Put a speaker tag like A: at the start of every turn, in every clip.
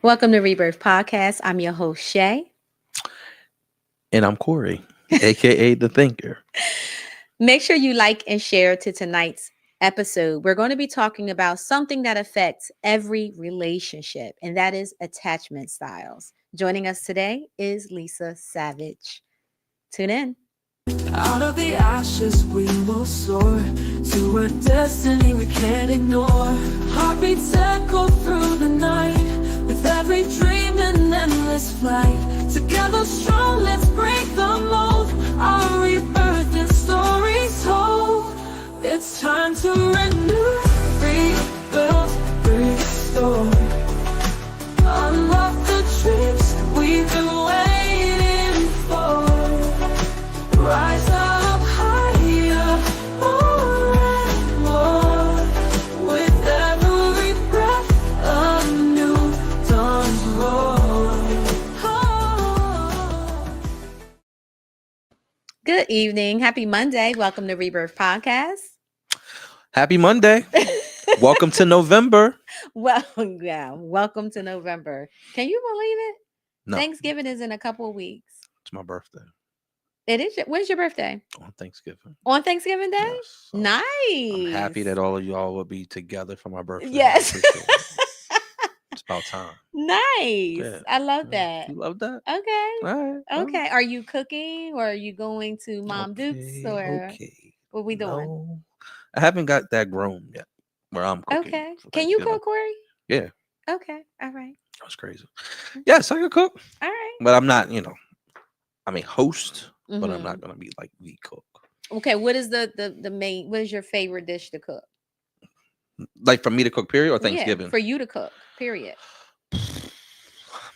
A: Welcome to Rebirth Podcast. I'm your host, Shay.
B: And I'm Corey, aka the Thinker.
A: Make sure you like and share to tonight's episode. We're going to be talking about something that affects every relationship, and that is attachment styles. Joining us today is Lisa Savage. Tune in.
C: Out of the ashes we will soar to a destiny we can't ignore. Heartbeats echo through the night with every dream an endless flight. Together strong, let's break the mold. Our rebirth and stories told. It's time to renew, rebuild, restore. Unlock the dreams we've been waiting for. Rise up higher, more and more. With every breath, a new dawn's roar.
A: Good evening. Happy Monday. Welcome to Rebirth Podcast.
B: Happy Monday. Welcome to November.
A: Well, yeah, welcome to November. Can you believe it?
B: No,
A: Thanksgiving is in a couple of weeks.
B: it's my birthday
A: It is. When's your birthday?
B: on Thanksgiving.
A: On Thanksgiving Day?
B: Yes, so
A: Nice.
B: I'm happy that all of y'all will be together for my birthday.
A: Yes.
B: I appreciate it. It's about time.
A: Nice.
B: Yeah.
A: I love
B: Yeah.
A: that.
B: You love that?
A: Okay.
B: All right.
A: Okay. Are you cooking or are you going to Mom Duke's or
B: Okay.
A: what we doing?
B: No, I haven't got that grown yet where I'm cooking.
A: Okay.
B: for
A: Can you
B: Thanksgiving.
A: cook, Corey?
B: Yeah,
A: Okay. All right.
B: that was crazy. Yes, I can cook,
A: All right.
B: but I'm not, I'm a host, but I'm
A: Mhm.
B: not going to be like the cook.
A: Okay. What is the main? What is your favorite dish to cook?
B: Like for me to cook, period, or
A: Yeah,
B: Thanksgiving?
A: for you to cook. Period.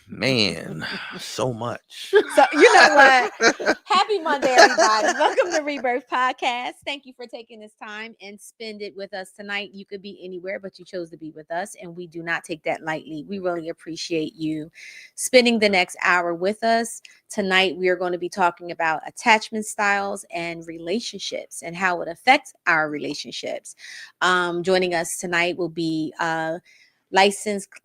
B: Man, so much.
A: So you know what? Happy Monday, everybody. Welcome to Rebirth Podcast. Thank you for taking this time and spend it with us tonight. You could be anywhere, but you chose to be with us, and we do not take that lightly. We really appreciate you spending the next hour with us. Tonight, we are going to be talking about attachment styles and relationships and how it affects our relationships. Joining us tonight will be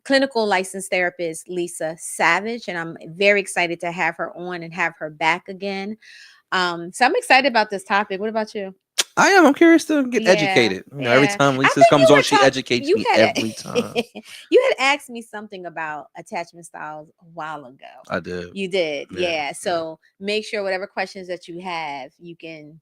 A: clinical licensed therapist Lisa Savage, and I'm very excited to have her on and have her back again. So I'm excited about this topic. What about you?
B: I am. I'm curious to get
A: Yeah,
B: educated. Every
A: yeah.
B: time
A: I
B: Lisa
A: think
B: comes
A: you
B: on,
A: were
B: she
A: talk-
B: educates
A: you
B: me
A: had a-
B: every time.
A: You had asked me something about attachment styles a while ago.
B: I did.
A: You did,
B: Yeah,
A: yeah. So make sure whatever questions that you have, you can,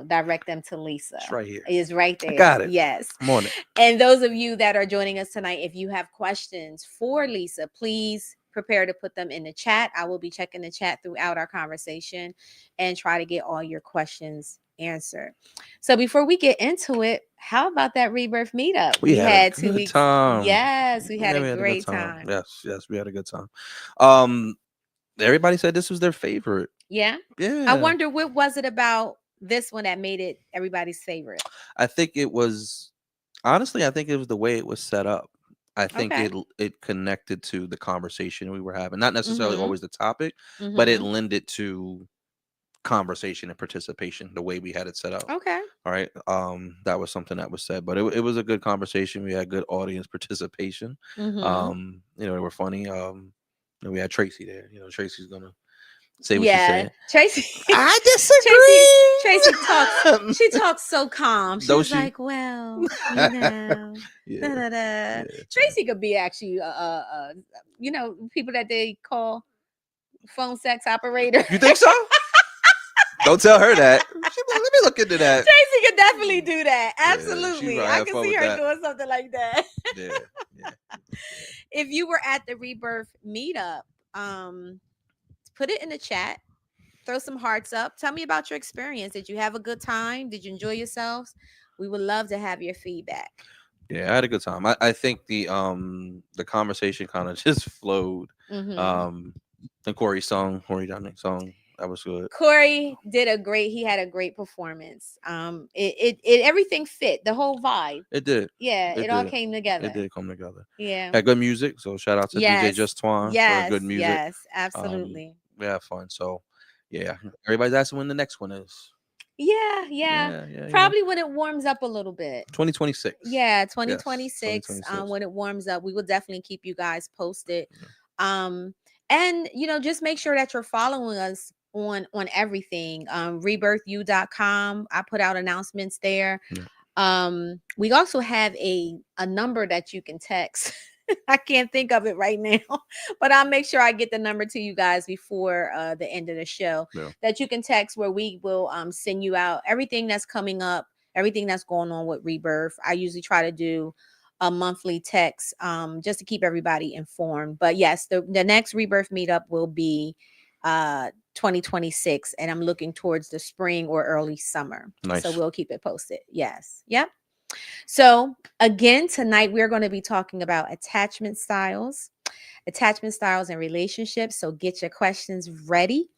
A: direct them to Lisa.
B: It's right here.
A: It is right there.
B: I got it.
A: Yes.
B: I'm on it.
A: And those of you that are joining us tonight, if you have questions for Lisa, please prepare to put them in the chat. I will be checking the chat throughout our conversation and try to get all your questions answered. So before we get into it, how about that rebirth meetup?
B: We had a
A: 2
B: good
A: weeks.
B: time.
A: Yes, we had
B: Yeah,
A: a
B: good
A: great time.
B: Yes, we had a good time. Everybody said this was their favorite.
A: Yeah.
B: Yeah.
A: I wonder what was it about this one that made it everybody's favorite?
B: I think it was honestly, I think it was the way it was set up. I think
A: Okay.
B: it connected to the conversation we were having. Not necessarily
A: Mhm.
B: always the topic, but it
A: Mhm.
B: lended to conversation and participation the way we had it set up.
A: Okay.
B: All right. That was something that was said, but it was a good conversation. We had good audience participation.
A: Mhm.
B: They were funny. We had Tracy there. Tracy's gonna say what she
A: Yeah,
B: said.
A: Tracy.
B: I
A: Tracy
B: disagree.
A: She talks so calm.
B: Don't
A: She's
B: she?
A: like, well, da, da,
B: Yeah.
A: da.
B: Yeah.
A: Tracy could be actually, people that they call phone sex operator.
B: You think so? Don't tell her that. She's like, let me look into that.
A: Tracy could definitely do that.
B: Yeah, she
A: Absolutely,
B: probably
A: I
B: have
A: can
B: fun
A: see
B: with
A: her
B: that.
A: doing something like that.
B: Yeah.
A: If you were at the Rebirth meetup, put it in the chat. Throw some hearts up. Tell me about your experience. Did you have a good time? Did you enjoy yourselves? We would love to have your feedback.
B: Yeah, I had a good time. I think the conversation kind of just flowed.
A: Mhm.
B: The Corey Dominic song, that was good.
A: Corey he had a great performance. It everything fit, the whole vibe.
B: It did.
A: Yeah, it all came together.
B: It did come together.
A: Yeah.
B: Had good music, so shout out to DJ Just Twan for good music.
A: Yes, absolutely.
B: We had fun. So yeah, everybody's asking when the next one is.
A: Yeah,
B: Yeah,
A: probably when it warms up a little bit.
B: 2026.
A: Yeah,
B: Yes,
A: 2026.
B: 2026.
A: When it warms up, we will definitely keep you guys posted.
B: Yeah.
A: And just make sure that you're following us on everything. Rebirthu.com. I put out announcements there.
B: Yeah.
A: We also have a number that you can text. I can't think of it right now, but I'll make sure I get the number to you guys before the end of the show,
B: Yeah.
A: that you can text, where we will send you out everything that's coming up, everything that's going on with Rebirth. I usually try to do a monthly text just to keep everybody informed. But yes, the next Rebirth meetup will be 2026, and I'm looking towards the spring or early summer.
B: Nice.
A: So we'll keep it posted. Yes. Yep. So again, tonight we're going to be talking about attachment styles and relationships. So get your questions ready.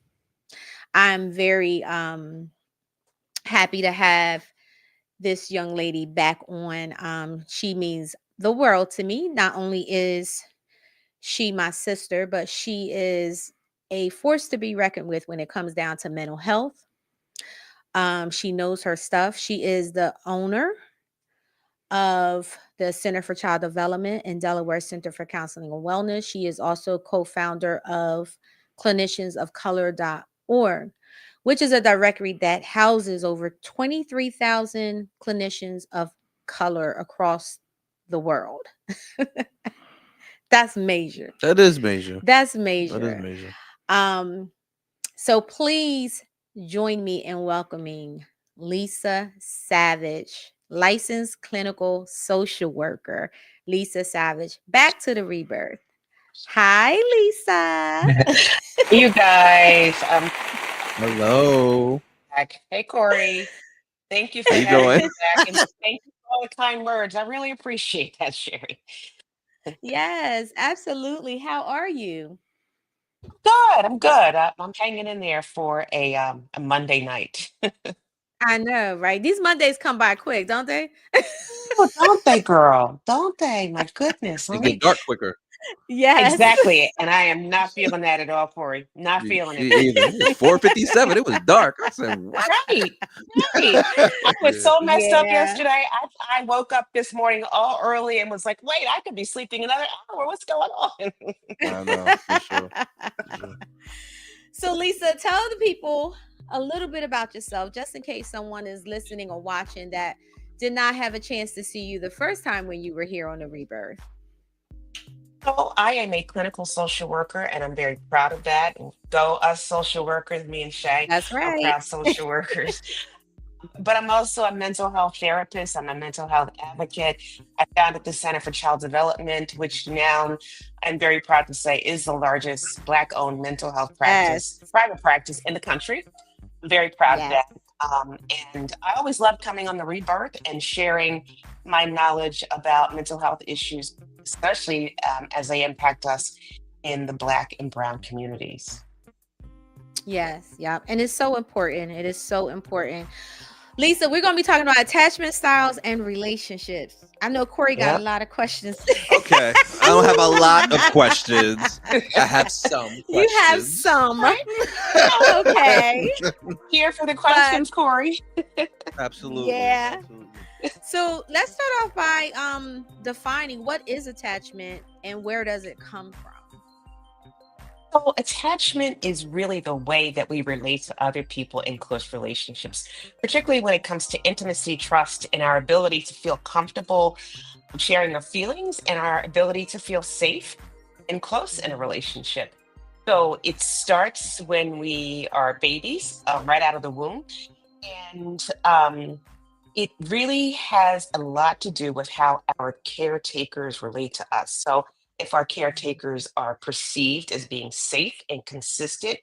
A: I'm very happy to have this young lady back on. She means the world to me. Not only is she my sister, but she is a force to be reckoned with when it comes down to mental health. She knows her stuff. She is the owner of the Center for Child Development and Delaware Center for Counseling and Wellness. She is also co-founder of cliniciansofcolor.org, which is a directory that houses over 23,000 clinicians of color across the world. That's major.
B: That is major.
A: That's major.
B: That is major.
A: So please join me in welcoming Lisa Savage, licensed clinical social worker, Lisa Savage, back to the Rebirth. Hi, Lisa.
D: You guys,
B: Hello.
D: back. Hey, Corey. Thank you for
B: How you
D: having
B: doing?
D: me back, and thank you for all the kind words. I really appreciate that, Sherry.
A: Yes, absolutely. How are you?
D: Good. I'm good. I'm hanging in there for a Monday night.
A: I know, right? These Mondays come by quick, don't they?
D: Oh, don't they, girl? Don't they? My goodness.
B: It
D: Let
B: get
D: me
B: dark quicker.
A: Yes.
D: exactly. And I am not feeling that at all, Corey. Not
B: Me
D: feeling it.
B: either. It's 4:57. It was dark. I said, what?
D: Right. Right. I was
B: Yeah.
D: so messed up
A: Yeah.
D: yesterday. I woke up this morning all early and was like, wait, I could be sleeping another hour. What's going on?
B: I know, for sure. For sure.
A: So, Lisa, tell the people a little bit about yourself, just in case someone is listening or watching that did not have a chance to see you the first time when you were here on the Rebirth.
D: So I am a clinical social worker, and I'm very proud of that. Go us social workers, me and Shay
A: That's
D: are
A: right.
D: proud social workers. But I'm also a mental health therapist. I'm a mental health advocate. I founded the Center for Child Development, which now I'm very proud to say is the largest Black-owned mental health practice,
A: Yes.
D: private practice in the country. I'm very proud of
A: Yes.
D: that. And I always love coming on the Rebirth and sharing my knowledge about mental health issues, especially as they impact us in the Black and Brown communities.
A: Yes. Yep. And it's so important. It is so important. Lisa, we're going to be talking about attachment styles and relationships. I know Corey got a
D: Yep.
A: lot of questions.
B: Okay. I don't have a lot of questions. I have some questions.
A: You have some.
D: Right.
A: Okay.
D: Here for the questions, Corey.
B: Absolutely.
A: Yeah.
B: Absolutely.
A: So let's start off by defining what is attachment and where does it come from?
D: So, attachment is really the way that we relate to other people in close relationships, particularly when it comes to intimacy, trust, and our ability to feel comfortable sharing our feelings and our ability to feel safe and close in a relationship. So, it starts when we are babies, right out of the womb. And it really has a lot to do with how our caretakers relate to us. So, if our caretakers are perceived as being safe and consistent,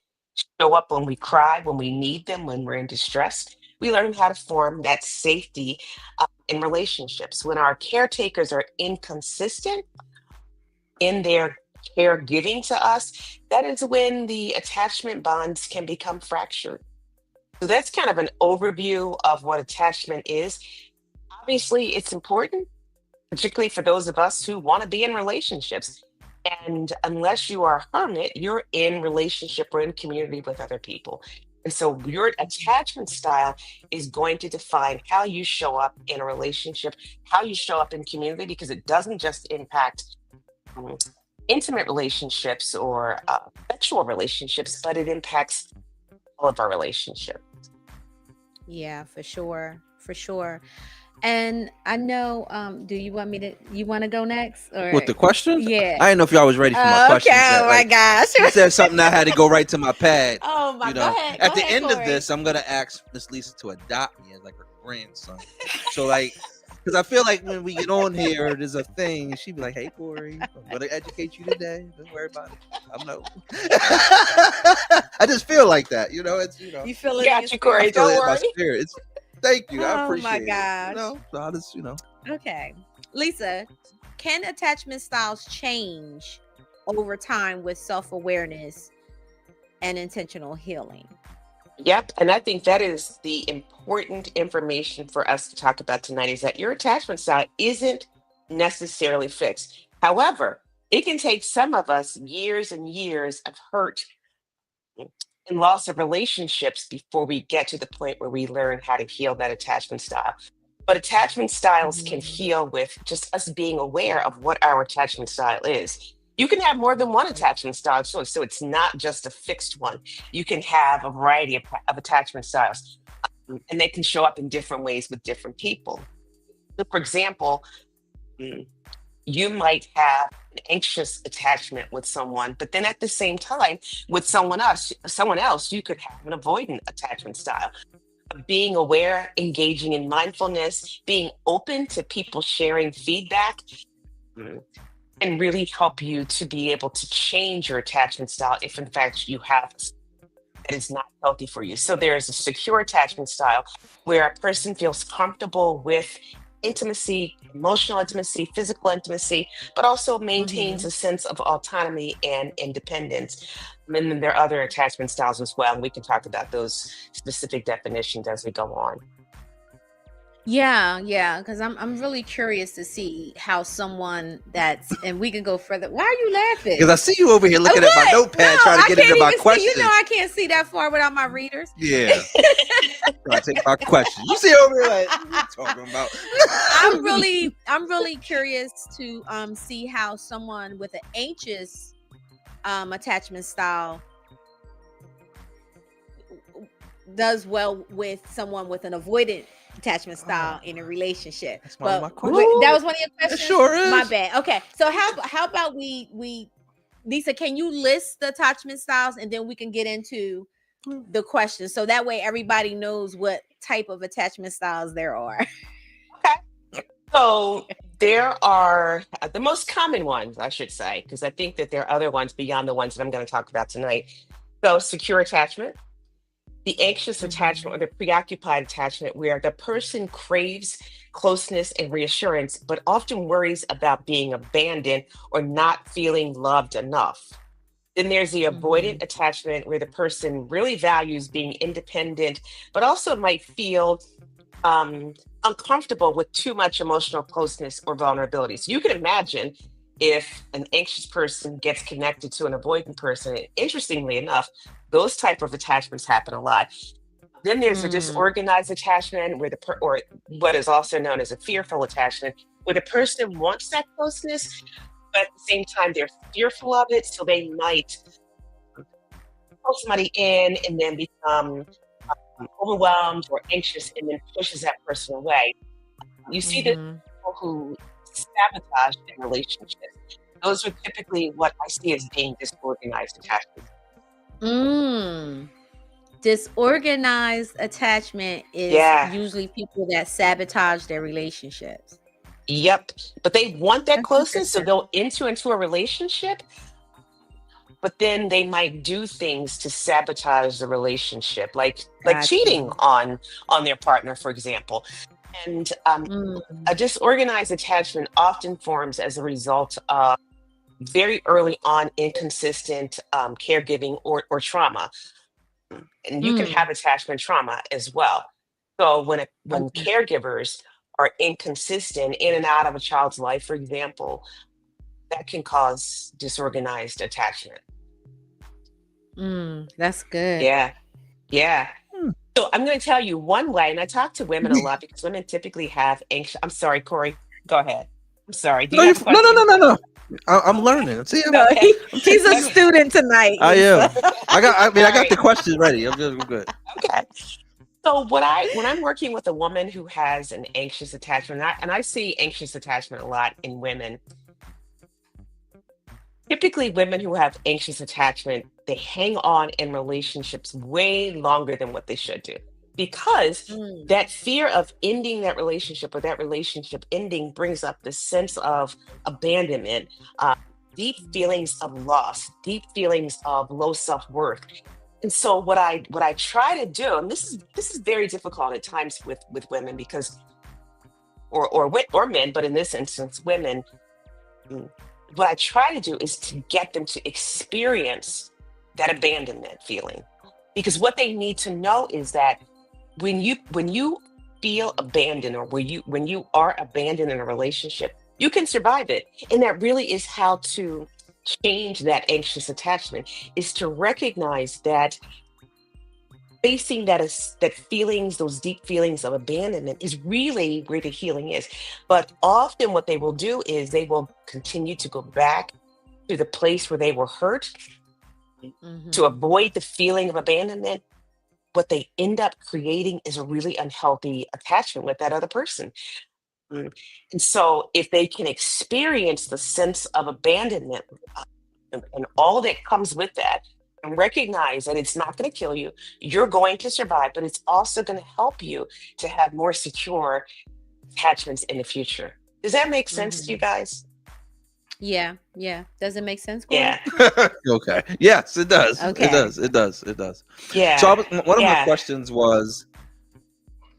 D: show up when we cry, when we need them, when we're in distress, we learn how to form that safety in relationships. When our caretakers are inconsistent in their caregiving to us, that is when the attachment bonds can become fractured. So that's kind of an overview of what attachment is. Obviously, it's important, particularly for those of us who want to be in relationships. And unless you are a hermit, you're in relationship or in community with other people. And so your attachment style is going to define how you show up in a relationship, how you show up in community, because it doesn't just impact um, intimate relationships or sexual relationships, but it impacts all of our relationships.
A: Yeah, for sure. For sure. And I know, do you want to go next or
B: With the questions,
A: yeah.
B: I didn't know if y'all was ready for my questions.
A: Okay,
B: yet.
A: oh my
B: Like,
A: gosh.
B: you said something I had to go right to my pad.
A: Oh my,
B: You
A: go
B: know,
A: ahead.
B: at
A: go
B: the
A: ahead,
B: end of
A: Corey.
B: this, I'm gonna ask Miss Lisa to adopt me as like her grandson. So like, because I feel like when we get on here, there's a thing. She'd be like, "Hey, Corey, I'm gonna educate you today. Don't worry about it. I'm no." I just feel like that. You know, it's
A: You feel it in
D: Got
A: your
D: you,
A: spirit?
D: Corey.
B: I feel
D: Don't
B: it in my
D: worry.
B: spirit. It's thank you. I
A: Oh my
B: appreciate it.
A: gosh.
B: You know, so I just
A: Okay. Lisa, can attachment styles change over time with self-awareness and intentional healing?
D: Yep. And I think that is the important information for us to talk about tonight is that your attachment style isn't necessarily fixed. However, it can take some of us years and years of hurt and loss of relationships before we get to the point where we learn how to heal that attachment style. But attachment styles can heal with just us being aware of what our attachment style is. You can have more than one attachment style, so it's not just a fixed one. You can have a variety of attachment styles, and they can show up in different ways with different people. So for example, mm, you might have an anxious attachment with someone, but then at the same time, with someone else, you could have an avoidant attachment style. Being aware, engaging in mindfulness, being open to people sharing feedback, mm, and really help you to be able to change your attachment style if in fact you have that is not healthy for you. So there's a secure attachment style where a person feels comfortable with intimacy, emotional intimacy, physical intimacy, but also maintains a sense of autonomy and independence. And then there are other attachment styles as well. And we can talk about those specific definitions as we go on.
A: Yeah, because I'm really curious to see how someone and we can go further. Why are you laughing?
B: because I see you over here looking at my
A: What?
B: notepad
A: No,
B: trying
A: I
B: to get into
A: can't
B: my
A: even see.
B: questions.
A: You know I can't see that far without my readers.
B: Yeah, trying to take my questions. You see over here like, what you talking about?
A: I'm really curious to see how someone with an anxious attachment style does well with someone with an avoidant attachment style in a relationship.
B: That's one of my
A: But
B: questions.
A: that was one of your questions.
B: sure is.
A: My bad. Okay, so how about we Lisa, can you list the attachment styles and then we can get into the questions so that way everybody knows what type of attachment styles there are.
D: So there are the most common ones, I should say, because I think that there are other ones beyond the ones that I'm going to talk about tonight. So secure attachment, the anxious attachment or the preoccupied attachment, where the person craves closeness and reassurance, but often worries about being abandoned or not feeling loved enough. Then there's the avoidant attachment, where the person really values being independent, but also might feel uncomfortable with too much emotional closeness or vulnerability. So you can imagine if an anxious person gets connected to an avoidant person. Interestingly enough, those type of attachments happen a lot. Then there's a disorganized attachment, where or what is also known as a fearful attachment, where the person wants that closeness, but at the same time they're fearful of it, so they might pull somebody in and then become overwhelmed or anxious, and then pushes that person away. You see that people who sabotage their relationships, those are typically what I see as being disorganized attachments.
A: Disorganized attachment is usually people that sabotage their relationships.
D: Yep. But they want that
A: That's
D: closeness, so
A: interesting.
D: they'll enter into a relationship, but then they might do things to sabotage the relationship, like
A: Gotcha.
D: cheating on their partner, for example. And a disorganized attachment often forms as a result of very early on inconsistent caregiving or trauma. And you can have attachment trauma as well. So when caregivers are inconsistent in and out of a child's life, for example, that can cause disorganized attachment.
A: That's good.
D: Yeah. Yeah.
B: Hmm.
D: So I'm going to tell you one way, and I talk to women a lot because women typically have anxious. I'm sorry, Corey. Go ahead. I'm sorry. Do
B: No,
D: you have a
B: no, no, no,
D: question?
B: no, no. I'm learning. See,
A: No,
D: Okay.
A: he's a
D: Okay.
A: student tonight.
B: I am.
A: Lisa.
B: I got the
D: Alright.
B: questions ready. I'm good.
D: Okay. So when I'm working with a woman who has an anxious attachment, and I see anxious attachment a lot in women. Typically, women who have anxious attachment, they hang on in relationships way longer than what they should do because
A: Mm,
D: that fear of ending that relationship or that relationship ending brings up this sense of abandonment, uh, deep feelings of loss, deep feelings of low self-worth. And so what I try to do, and this is very difficult at times with women because or men, but in this instance, women. mm, What I try to do is to get them to experience that abandonment feeling, because what they need to know is that when you feel abandoned, or when you are abandoned in a relationship, you can survive it, and that really is how to change that anxious attachment, is to recognize that facing that feelings, those deep feelings of abandonment, is really where the healing is. But often what they will do is they will continue to go back to the place where they were hurt to
A: mhm.
D: avoid the feeling of abandonment. What they end up creating is a really unhealthy attachment with that other person. Mm. And so if they can experience the sense of abandonment, and all that comes with that, and recognize that it's not going to kill you, you're going to survive, but it's also going to help you to have more secure attachments in the future. Does that make sense to you
A: Mhm.
D: guys?
A: Yeah. Does it make sense,
D: Yeah.
A: Corey?
B: Okay. Yes, it does. It
A: Okay.
B: does. It does. It does. So
D: Yeah.
B: one of my
D: Yeah.
B: questions was,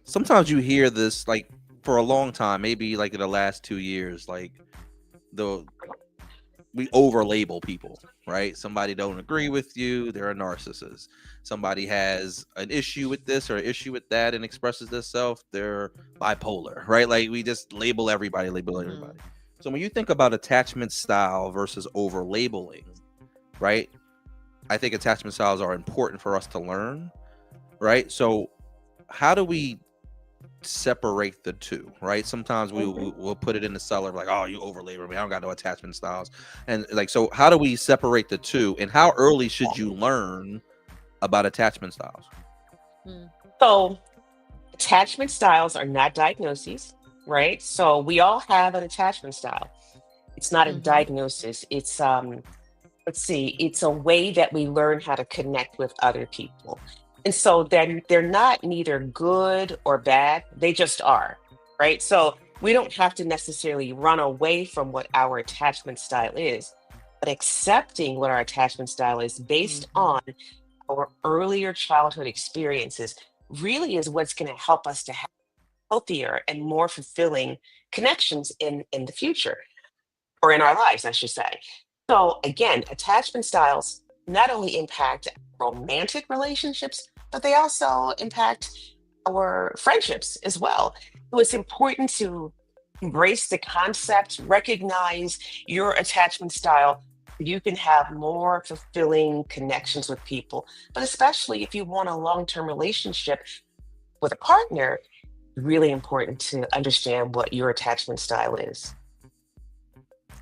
B: sometimes you hear this like for a long time, maybe like in the last 2 years, like the we over label people, right? Somebody don't agree with you, they're a narcissist. Somebody has an issue with this or an issue with that and expresses themselves, they're bipolar, right? Like we just label
A: Mhm.
B: everybody. So when you think about attachment style versus over labeling, right? I think attachment styles are important for us to learn, right? So how do we separate the two, right? Sometimes
D: Mhm.
B: we'll put it in the cellar like, oh, you over label me, I don't got no attachment styles. And like, so how do we separate the two, and how early should you learn about attachment styles?
A: Mm,
D: So attachment styles are not diagnoses, right? So we all have an attachment style. It's not a
A: mhm.
D: diagnosis. It's let's see, it's a way that we learn how to connect with other people. And so then they're not neither good or bad, they just are, right? So we don't have to necessarily run away from what our attachment style is, but accepting what our attachment style is based
A: Mhm.
D: on our earlier childhood experiences really is what's going to help us to have healthier and more fulfilling connections in the future, or in our lives, I should say. So again, attachment styles not only impact romantic relationships, but they also impact our friendships as well. So it's important to embrace the concept, recognize your attachment style. You can have more fulfilling connections with people, but especially if you want a long term relationship with a partner, really important to understand what your attachment style is.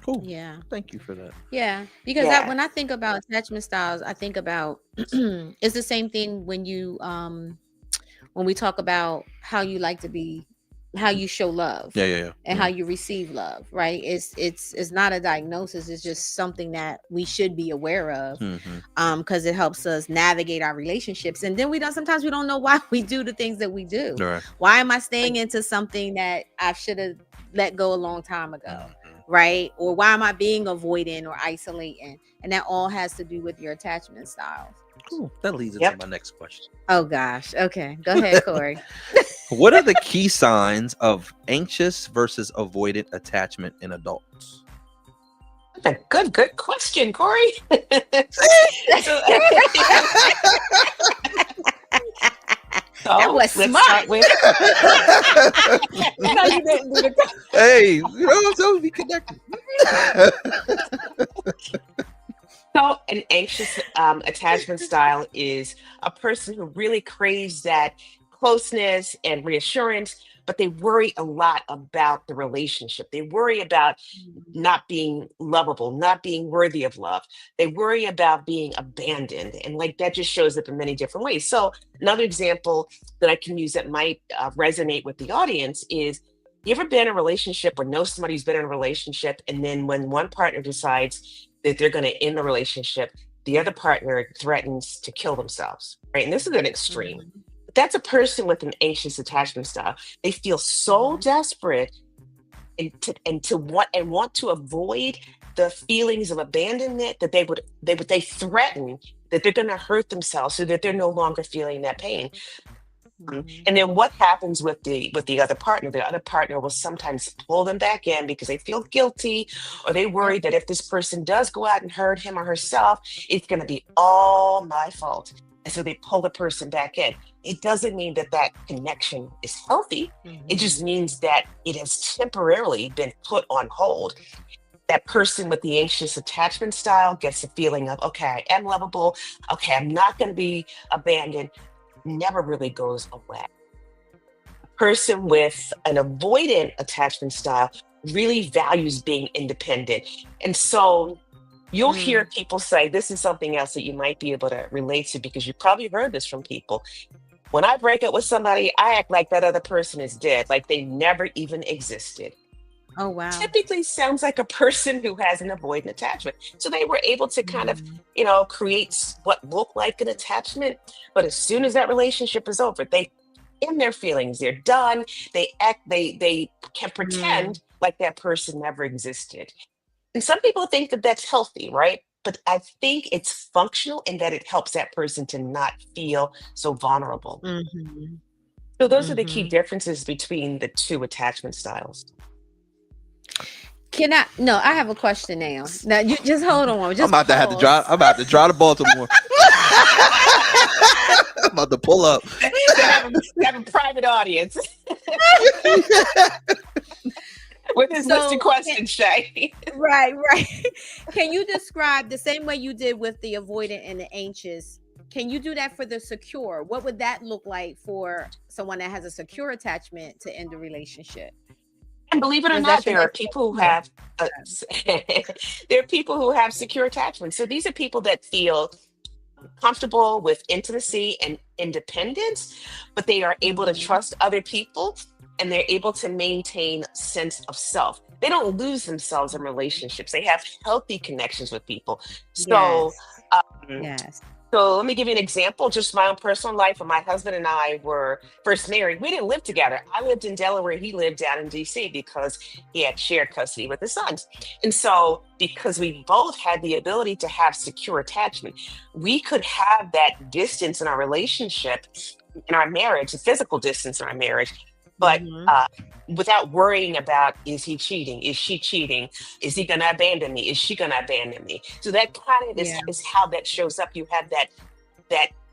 B: Cool.
A: Yeah.
B: Thank you for that.
A: Yeah. Because
D: Yeah.
A: when I think about attachment styles, I think about it's the same thing when we talk about how you like to be, how you show love
B: Yeah.
A: and how you receive love, right? It's not a diagnosis, it's just something that we should be aware of,
B: Mm-hmm.
A: because it helps us navigate our relationships. And then we don't sometimes we don't know why we do the things that we do.
B: All right.
A: Why am I staying into something that I should have let go a long time ago?
B: Mhm.
A: Right? Or why am I being avoidant or isolating? And that all has to do with your attachment styles.
B: Cool. That leads into
D: Yep.
B: my next question.
A: Oh gosh. Okay. Go ahead, Corey.
B: What are the key signs of anxious versus avoidant attachment in adults?
D: A good question, Corey. So,
A: That was
D: let's
A: smart.
D: start with.
A: No, you didn't do the
B: Hey, so we connected.
D: So An anxious attachment style is a person who really craves that closeness and reassurance, but they worry a lot about the relationship. They worry about not being lovable, not being worthy of love. They worry about being abandoned. And like that just shows up in many different ways. So, another example that I can use that might resonate with the audience is, you ever been in a relationship or know somebody who's been in a relationship, and then when one partner decides that they're going to end the relationship, the other partner threatens to kill themselves, right? And this is an extreme.
A: Mhm.
D: That's a person with an anxious attachment style. They feel so
A: Mhm.
D: desperate and want to avoid the feelings of abandonment that they threaten that they're going to hurt themselves so that they're no longer feeling that pain.
A: Mhm.
D: And then what happens with the other partner? The other partner will sometimes pull them back in because they feel guilty, or they worry
A: Yep.
D: that if this person does go out and hurt him or herself, it's going to be all my fault. And so they pull the person back in. It doesn't mean that that connection is healthy. It just
A: Mhm.
D: means that it has temporarily been put on hold. That person with the anxious attachment style gets the feeling of, okay, I am lovable. Okay, I'm not going to be abandoned. Never really goes away. Person with an avoidant attachment style really values being independent. And so you'll hear
A: Mm.
D: people say, this is something else that you might be able to relate to because you probably heard this from people. When I break up with somebody, I act like that other person is dead, like they never even existed.
A: Oh wow.
D: Typically sounds like a person who has an avoidant attachment. So they were able to kind of,
A: Mhm.
D: create what looked like an attachment. But as soon as that relationship is over, they in their feelings, they're done. They can
A: Mm.
D: pretend like that person never existed. And some people think that that's healthy, right? But I think it's functional in that it helps that person to not feel so vulnerable.
A: Mhm.
D: So those are the key
A: Mhm.
D: differences between the two attachment styles.
A: Can I? No, I have a question now. Now you just hold on.
B: I'm
A: Just
B: about to have to drive.
A: pause.
B: I'm about to drive to Baltimore. I'm about to pull up.
D: They have a private audience with his list of
A: So,
D: questions, Shay.
A: right, right. Can you describe the same way you did with the avoidant and the anxious? Can you do that for the secure? What would that look like for someone that has a secure attachment to end a relationship?
D: And believe it or
A: Or is that
D: not,
A: the
D: there are
A: next
D: people who
A: step?
D: have there are people who have secure attachments. So these are people that feel comfortable with intimacy and independence, but they are able to
A: Mhm.
D: trust other people and they're able to maintain sense of self. They don't lose themselves in relationships. They have healthy connections with people. So
A: Yes.
D: um,
A: Yes.
D: so let me give you an example, just my own personal life. When my husband and I were first married, we didn't live together. I lived in Delaware, he lived down in DC because he had shared custody with his sons. And so because we both had the ability to have secure attachment, we could have that distance in our relationship, in our marriage, a physical distance in our marriage, but
A: Mhm.
D: without worrying about, is he cheating? Is she cheating? Is he going to abandon me? Is she going to abandon me? So that kind of
A: Yeah.
D: is how that shows up. You have that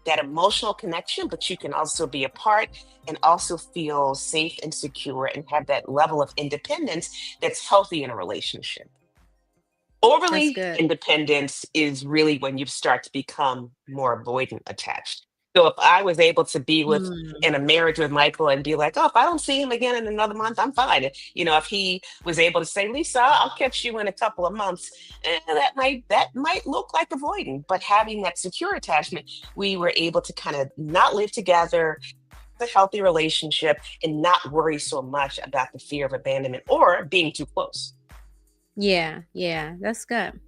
D: that emotional connection, but you can also be apart and also feel safe and secure and have that level of independence that's healthy in a relationship.
A: That's
D: Overly
A: good.
D: independence is really when you start to become more avoidant attached. So if I was able to be with
A: Mm.
D: in a marriage with Michael and be like, oh, if I don't see him again in another month, I'm fine. If he was able to say, Lisa, I'll catch you in a couple of months, that might look like avoiding. But having that secure attachment, we were able to kind of not live together, have a healthy relationship, and not worry so much about the fear of abandonment or being too close.
A: Yeah. Yeah. That's good.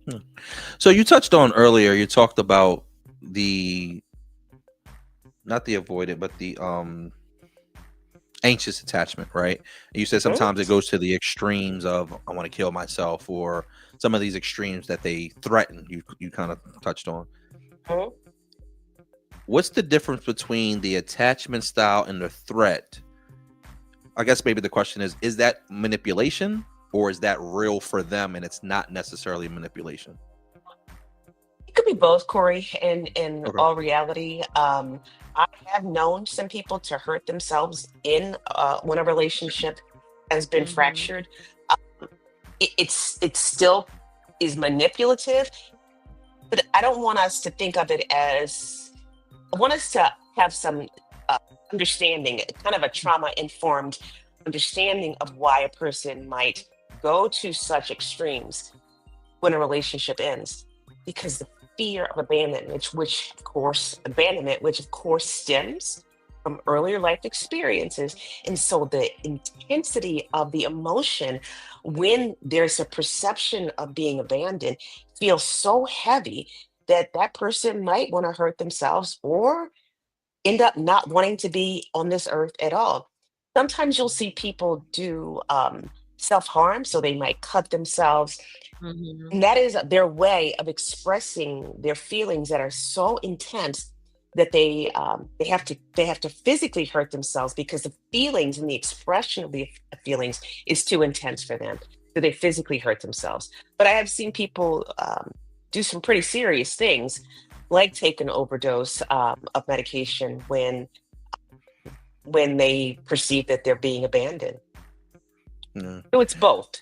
B: So you touched on earlier. You talked about the not the avoidant, but the anxious attachment, right? And you said sometimes it goes to the extremes of I want to kill myself, or some of these extremes that they threaten. You kind of touched on.
D: Mhm.
B: What's the difference between the attachment style and the threat? I guess maybe the question is that manipulation or is that real for them and it's not necessarily manipulation?
D: It could be both, Corey. In
B: Okay.
D: all reality, I have known some people to hurt themselves in when a relationship has been
A: Mhm.
D: fractured. It still is manipulative, but I don't want us to think of it as, I want us to have some understanding, kind of a trauma informed understanding of why a person might go to such extremes when a relationship ends. Because the fear of abandonment, which of course stems from earlier life experiences. And so the intensity of the emotion when there's a perception of being abandoned feels so heavy that that person might want to hurt themselves or end up not wanting to be on this earth at all. Sometimes you'll see people do self harm, so they might cut themselves,
A: Mhm.
D: and that is their way of expressing their feelings that are so intense that they have to physically hurt themselves because the feelings and the expression of the feelings is too intense for them. So they physically hurt themselves. But I have seen people do some pretty serious things, like take an overdose of medication when they perceive that they're being abandoned.
B: Yeah.
D: So it's both.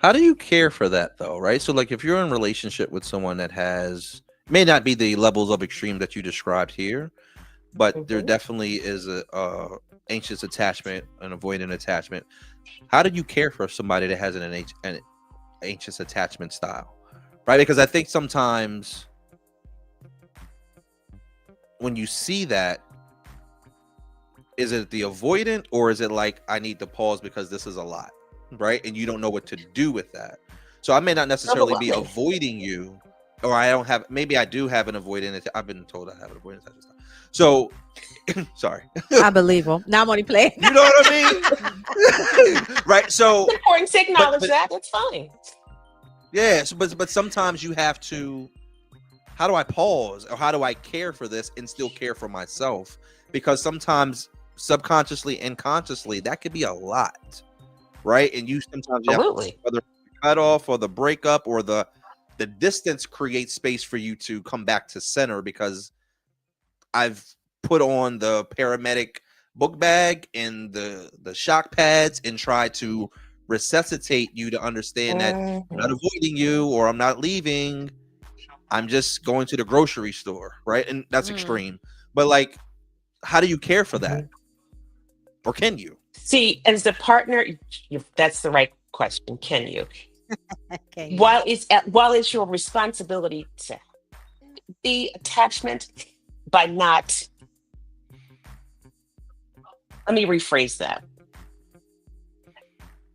B: How do you care for that though, right? So like if you're in a relationship with someone that has may not be the levels of extreme that you described here, but there
D: Mhm.
B: definitely is a anxious attachment, an avoidant attachment. How do you care for somebody that has an anxious attachment style? Right? Because I think sometimes when you see that, is it the avoidant or is it like I need to pause because this is a lot, right? And you don't know what to do with that. So I may not necessarily be
D: Overwhelming.
B: avoiding you, or I don't have. Maybe I do have an avoidant. I've been told I have an avoidant attachment style. So sorry,
A: I believe him. Now I'm only playing.
B: you know what I mean, right? So
D: It's important to acknowledge
B: but
D: that. It's fine.
B: yeah, so, but sometimes you have to. How do I pause, or how do I care for this and still care for myself? Because sometimes subconsciously and consciously that could be a lot, right? And you sometimes you have to,
D: Absolutely.
B: whether the cut off or the breakup or the distance creates space for you to come back to center because I've put on the paramedic book bag and the shock pads and try to resuscitate you to understand that I'm not
D: Mhm.
B: avoiding you or I'm not leaving. I'm just going to the grocery store, right? And that's
A: Mm.
B: extreme. But like, how do you care for that?
D: Mhm.
B: Or can you?
D: See, as the partner, that's the right question. Can you?
A: Okay.
D: While it's your responsibility to the attachment by not, let me rephrase that.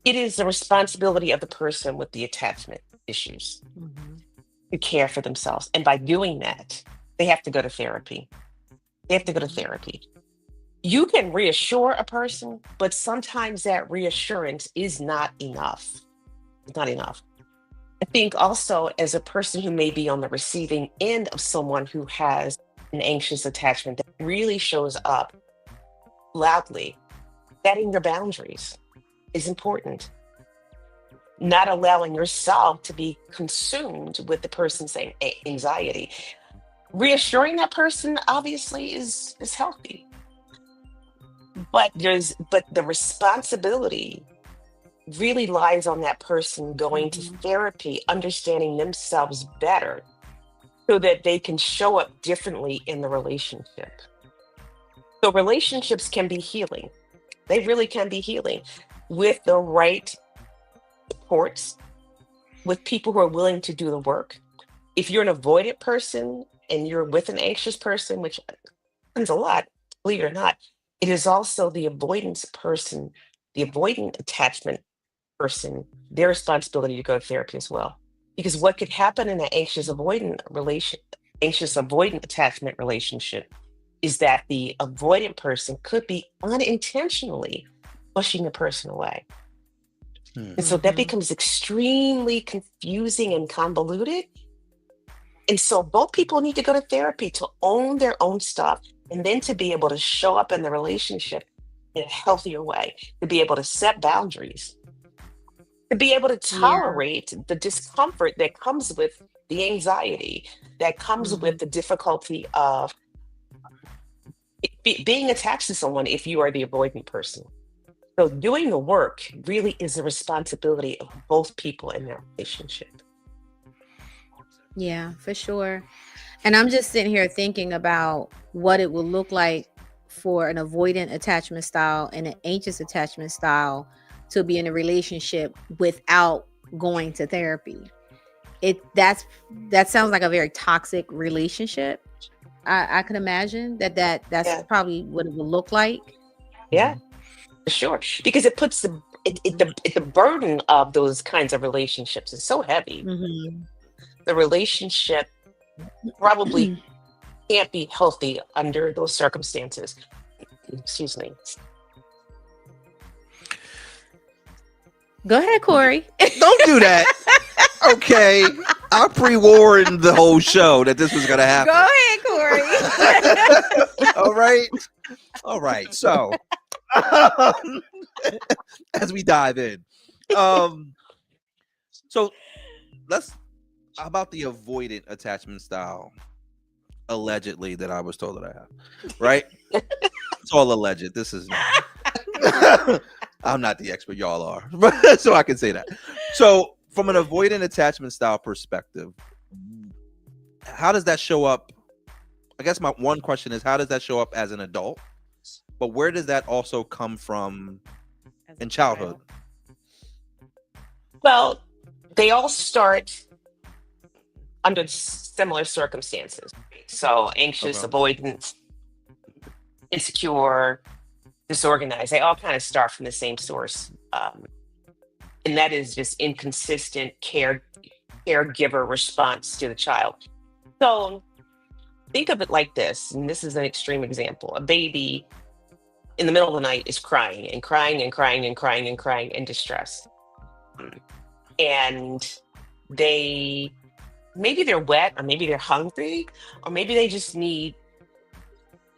D: It is the responsibility of the person with the attachment issues
A: Mhm.
D: to care for themselves. And by doing that, they have to go to therapy. They have to go to
A: Mhm.
D: therapy. You can reassure a person, but sometimes that reassurance is not enough. It's not enough. I think also, as a person who may be on the receiving end of someone who has an anxious attachment that really shows up loudly, setting your boundaries is important. Not allowing yourself to be consumed with the person's anxiety. Reassuring that person obviously is healthy, but the responsibility really lies on that person going to
A: Mhm.
D: therapy, understanding themselves better so that they can show up differently in the relationship. So relationships can be healing. They really can be healing with the right supports, with people who are willing to do the work. If you're an avoidant person and you're with an anxious person, which happens a lot, believe it or not, it is also the avoidance person, the avoidant attachment person, their responsibility to go to therapy as well. Because what could happen in an anxious avoidant attachment relationship is that the avoidant person could be unintentionally pushing the person away.
B: Hmm.
D: And so that
A: Mhm.
D: becomes extremely confusing and convoluted. And so both people need to go to therapy to own their own stuff and then to be able to show up in the relationship in a healthier way, to be able to set boundaries, to be able to
A: Yeah.
D: tolerate the discomfort that comes with the anxiety, that comes with
A: Mhm.
D: the difficulty of being attached to someone if you are the avoidant person. So doing the work really is a responsibility of both people in their relationship.
A: Yeah, for sure. And I'm just sitting here thinking about what it will look like for an avoidant attachment style and an anxious attachment style to be in a relationship without going to therapy. That sounds like a very toxic relationship. I can imagine that's
D: Yeah.
A: probably what it will look like.
D: Yeah, for sure. Because it puts the burden of those kinds of relationships is so heavy.
A: Mhm.
D: The relationship probably can't be healthy under those circumstances. Excuse me.
A: Go ahead, Corey.
B: Don't do that. Okay. I pre-warned the whole show that this was gonna happen.
A: Go ahead, Corey.
B: All right. So as we dive in, so how about the avoidant attachment style allegedly that I was told that I have, right? It's all alleged. This is I'm not the expert, y'all are, so I can say that. So from an avoidant attachment style perspective, how does that show up? I guess my one question is, how does that show up as an adult? But where does that also come from in childhood?
D: Well, they all start under similar circumstances. So anxious,
B: Okay.
D: avoidant, insecure, disorganized, they all kind of start from the same source. And that is just inconsistent caregiver response to the child. So think of it like this, and this is an extreme example. A baby in the middle of the night is crying and crying and crying and crying and crying in distress. And maybe they're wet, or maybe they're hungry, or maybe they just need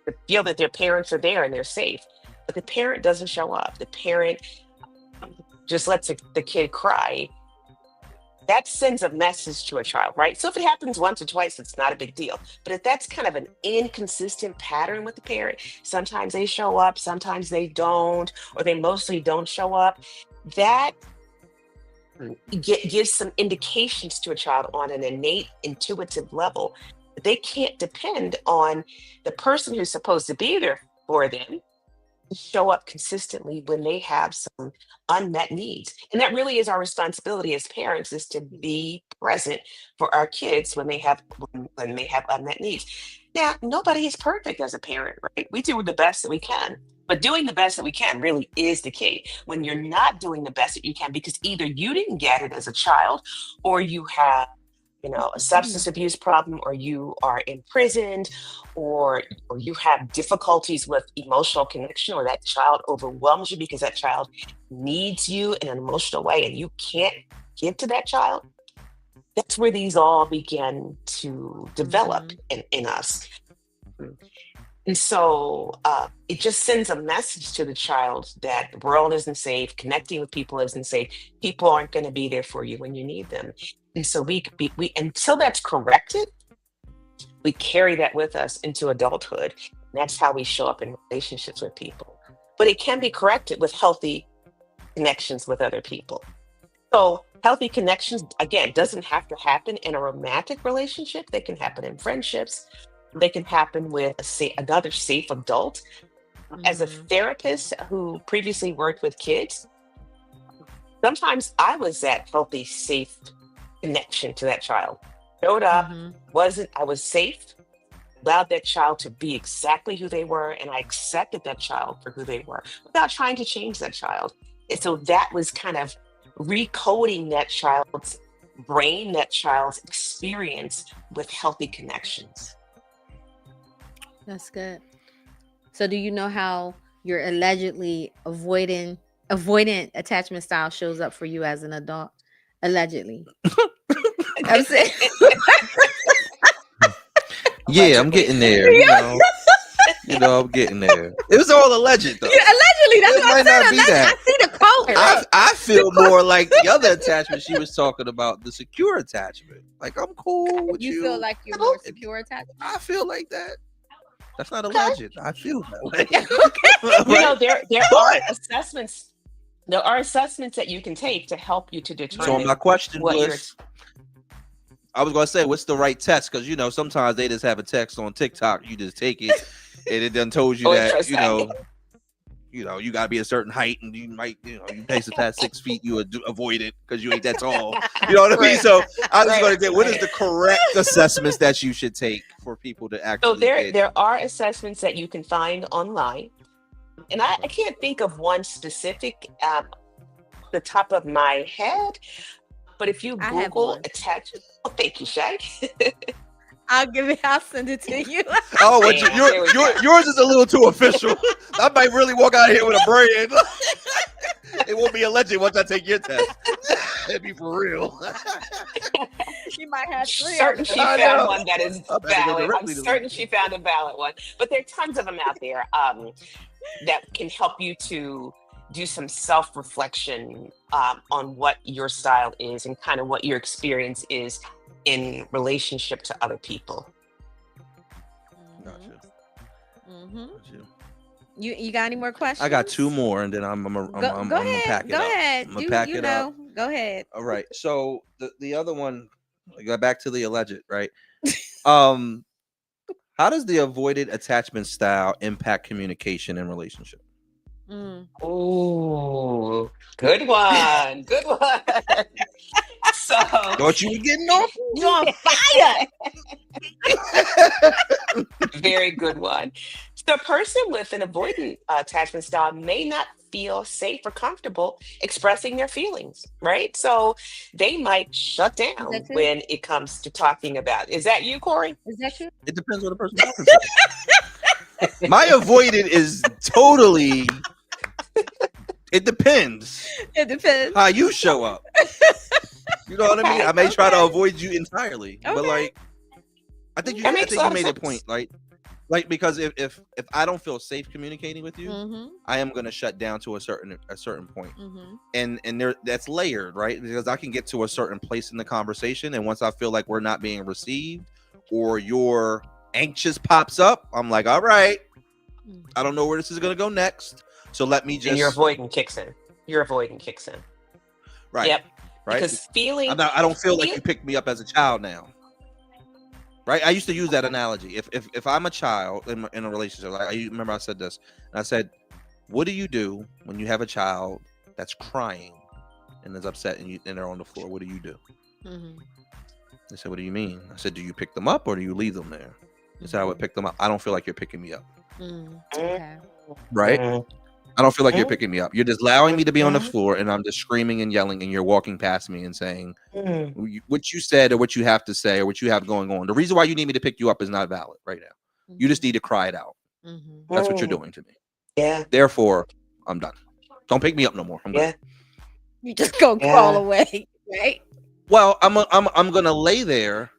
D: to feel that their parents are there and they're safe. But the parent doesn't show up. The parent just lets the kid cry. That sends a message to a child, right? So if it happens once or twice, it's not a big deal. But if that's kind of an inconsistent pattern with the parent, sometimes they show up, sometimes they don't, or they mostly don't show up, that gives some indications to a child on an innate intuitive level that they can't depend on the person who's supposed to be there for them to show up consistently when they have some unmet needs. And that really is our responsibility as parents, is to be present for our kids when they have unmet needs. Now, nobody is perfect as a parent, right? We do the best that we can. But doing the best that we can really is the key. When you're not doing the best that you can because either you didn't get it as a child, or you have, a substance abuse problem, or you are imprisoned, or you have difficulties with emotional connection, or that child overwhelms you because that child needs you in an emotional way and you can't give to that child, that's where these all begin to develop in us. And so it just sends a message to the child that the world isn't safe, connecting with people isn't safe, people aren't going to be there for you when you need them. And so we until that's corrected, we carry that with us into adulthood. And that's how we show up in relationships with people. But it can be corrected with healthy connections with other people. So healthy connections, again, doesn't have to happen in a romantic relationship. They can happen in friendships. They can happen with another safe adult. As a therapist who previously worked with kids, sometimes I was that healthy, safe connection to that child. Showed up, I was safe, allowed that child to be exactly who they were, and I accepted that child for who they were without trying to change that child. And so that was kind of recoding that child's brain, that child's experience with healthy connections.
A: That's good. So do you know how your allegedly avoidant attachment style shows up for you as an adult? Allegedly. I'm saying.
B: Yeah, I'm getting there. I'm getting there. It was all alleged though.
A: Allegedly, that's
B: It
A: what I
B: might
A: said.
B: not be
A: Allegedly.
B: that.
A: I see the quote.
B: I feel more like the other attachment she was talking about, the secure attachment. Like, I'm cool with you.
A: You feel like you're more secure attached?
B: I feel like that. That's not alleged. I feel that way.
D: There are assessments. There are assessments that you can take to help you to determine.
B: So my question
D: what
B: was, I was gonna say, what's the right test? Because sometimes they just have a text on TikTok. You just take it, and it done told you that you gotta be a certain height, and you might you pace past 6 feet, you would avoid it because you ain't that tall. You know what I mean? So I was gonna say, what is the correct assessments that you should take for people to actually?
D: So there are assessments that you can find online, and I can't think of one specific the top of my head, but if you
A: I have
D: Google
A: one.
D: attachment, thank you, Shay.
A: I'll send it to you.
B: Oh,
D: Bam, there we go.
B: yours is a little too official. I might really walk out here with a brand. It won't be a legend once I take your test. It'd be for real.
A: You might have three.
D: Certain she
B: I
D: found
B: know.
D: one that is
B: I better go
D: valid. I'm
B: directly to
D: certain she found a valid one, but there are tons of them out there that can help you to do some self-reflection on what your style is and kind of what your experience is in relationship to other people.
B: Gotcha.
A: Mm-hmm.
B: Gotcha.
A: You got any more questions?
B: I got 2 more, and then I'm
A: Go
B: gonna pack
A: ahead.
B: it
A: Go
B: up.
A: ahead.
B: I'm gonna pack it up.
A: Go ahead.
B: All right. So the other one, I got back to the alleged, right? How does the avoided attachment style impact communication and relationship?
D: Oh, good one. Good one. So
B: Thought you were getting off?
A: You're on fire.
D: very good one. So a person with an avoidant attachment style may not feel safe or comfortable expressing their feelings, right? So they might shut down
A: that true?
D: when it comes to talking about. Is that you, Corey?
A: Is that true?
B: It depends on the person talking to. My avoided is totally. It depends
A: It depends.
B: how you show up. You know what I mean? I may try to avoid you entirely, but
A: Okay.
B: I think
D: That
B: you
D: makes a lot of
B: made a
D: sense.
B: point, like because if I don't feel safe communicating with you,
A: Mm-hmm.
B: I am gonna shut down to a certain point,
A: Mm-hmm.
B: and there that's layered, right? Because I can get to a certain place in the conversation, and once I feel like we're not being received, or your anxious pops up, I'm like, all right, I don't know where this is gonna go next, so let me just
D: And your avoidant kicks in.
B: right,
D: Yep.
B: right.
D: Because feeling
B: I don't feel like you picked me up as a child now. Right, I used to use that analogy. If I'm a child in a relationship, like I remember I said this, and I said, "What do you do when you have a child that's crying and is upset and they're on the floor? What do you do?"
A: Mm-hmm.
B: They said, "What do you mean?" I said, "Do you pick them up or do you leave them there?" They said, "I would pick them up." I don't feel like you're picking me up,
A: Okay.
B: right?
D: Mm.
B: I don't feel like you're picking me up. You're just allowing me to be on the
D: Mhm.
B: floor, and I'm just screaming and yelling, and you're walking past me and saying
D: Mm.
B: what you said or what you have to say or what you have going on. The reason why you need me to pick you up is not valid right now. You just need to cry it out.
A: Mm-hmm.
B: That's what you're doing to me.
D: Yeah.
B: Therefore, I'm done. Don't pick me up no more. I'm
D: Yeah.
B: good.
A: You just go crawl away, right?
B: Well, I'm gonna lay there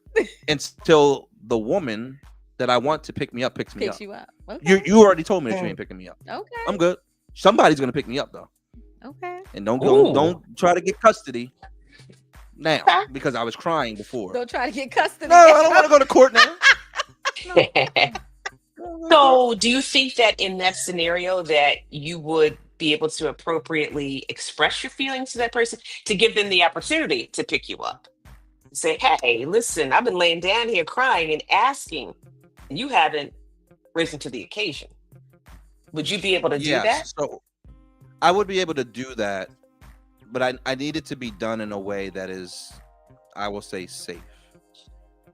B: until the woman that I want to pick me up picks me
A: Picks
B: up.
A: you up. Okay.
B: You already told me that you ain't picking me up.
A: Okay.
B: I'm good. Somebody's gonna pick me up though,
A: Okay.
B: and don't
D: Ooh.
B: try to get custody now
D: Okay.
B: because I was crying before.
A: Don't try to get custody.
B: No, I don't want to go to court now.
D: So, do you think that in that scenario that you would be able to appropriately express your feelings to that person to give them the opportunity to pick you up? Say, hey, listen, I've been laying down here crying and asking, and you haven't risen to the occasion. Would you be able to do that?
B: So I would be able to do that, but I need it to be done in a way that is, I will say, safe.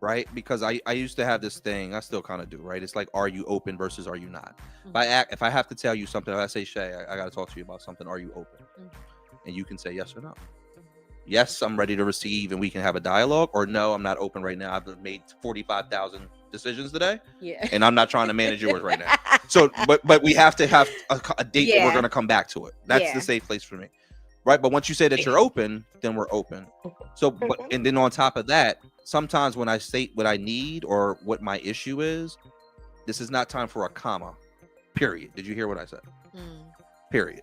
B: Right? Because I used to have this thing, I still kind of do, right? It's like, are you open versus are you not? If I have to tell you something, if I say, Shay, I got to talk to you about something, are you open? And you can say yes or no. Yes, I'm ready to receive and we can have a dialogue, or no, I'm not open right now. I've made 45,000 decisions today,
A: Yeah.
B: and I'm not trying to manage yours right now. So, but we have to have a date that we're
A: Yeah.
B: going to come back to it. That's
A: Yeah.
B: the safe place for me. Right? But once you say that you're open, then we're open. So, but and then on top of that, sometimes when I state what I need or what my issue is, this is not time for a comma. Period. Did you hear what I said? Period.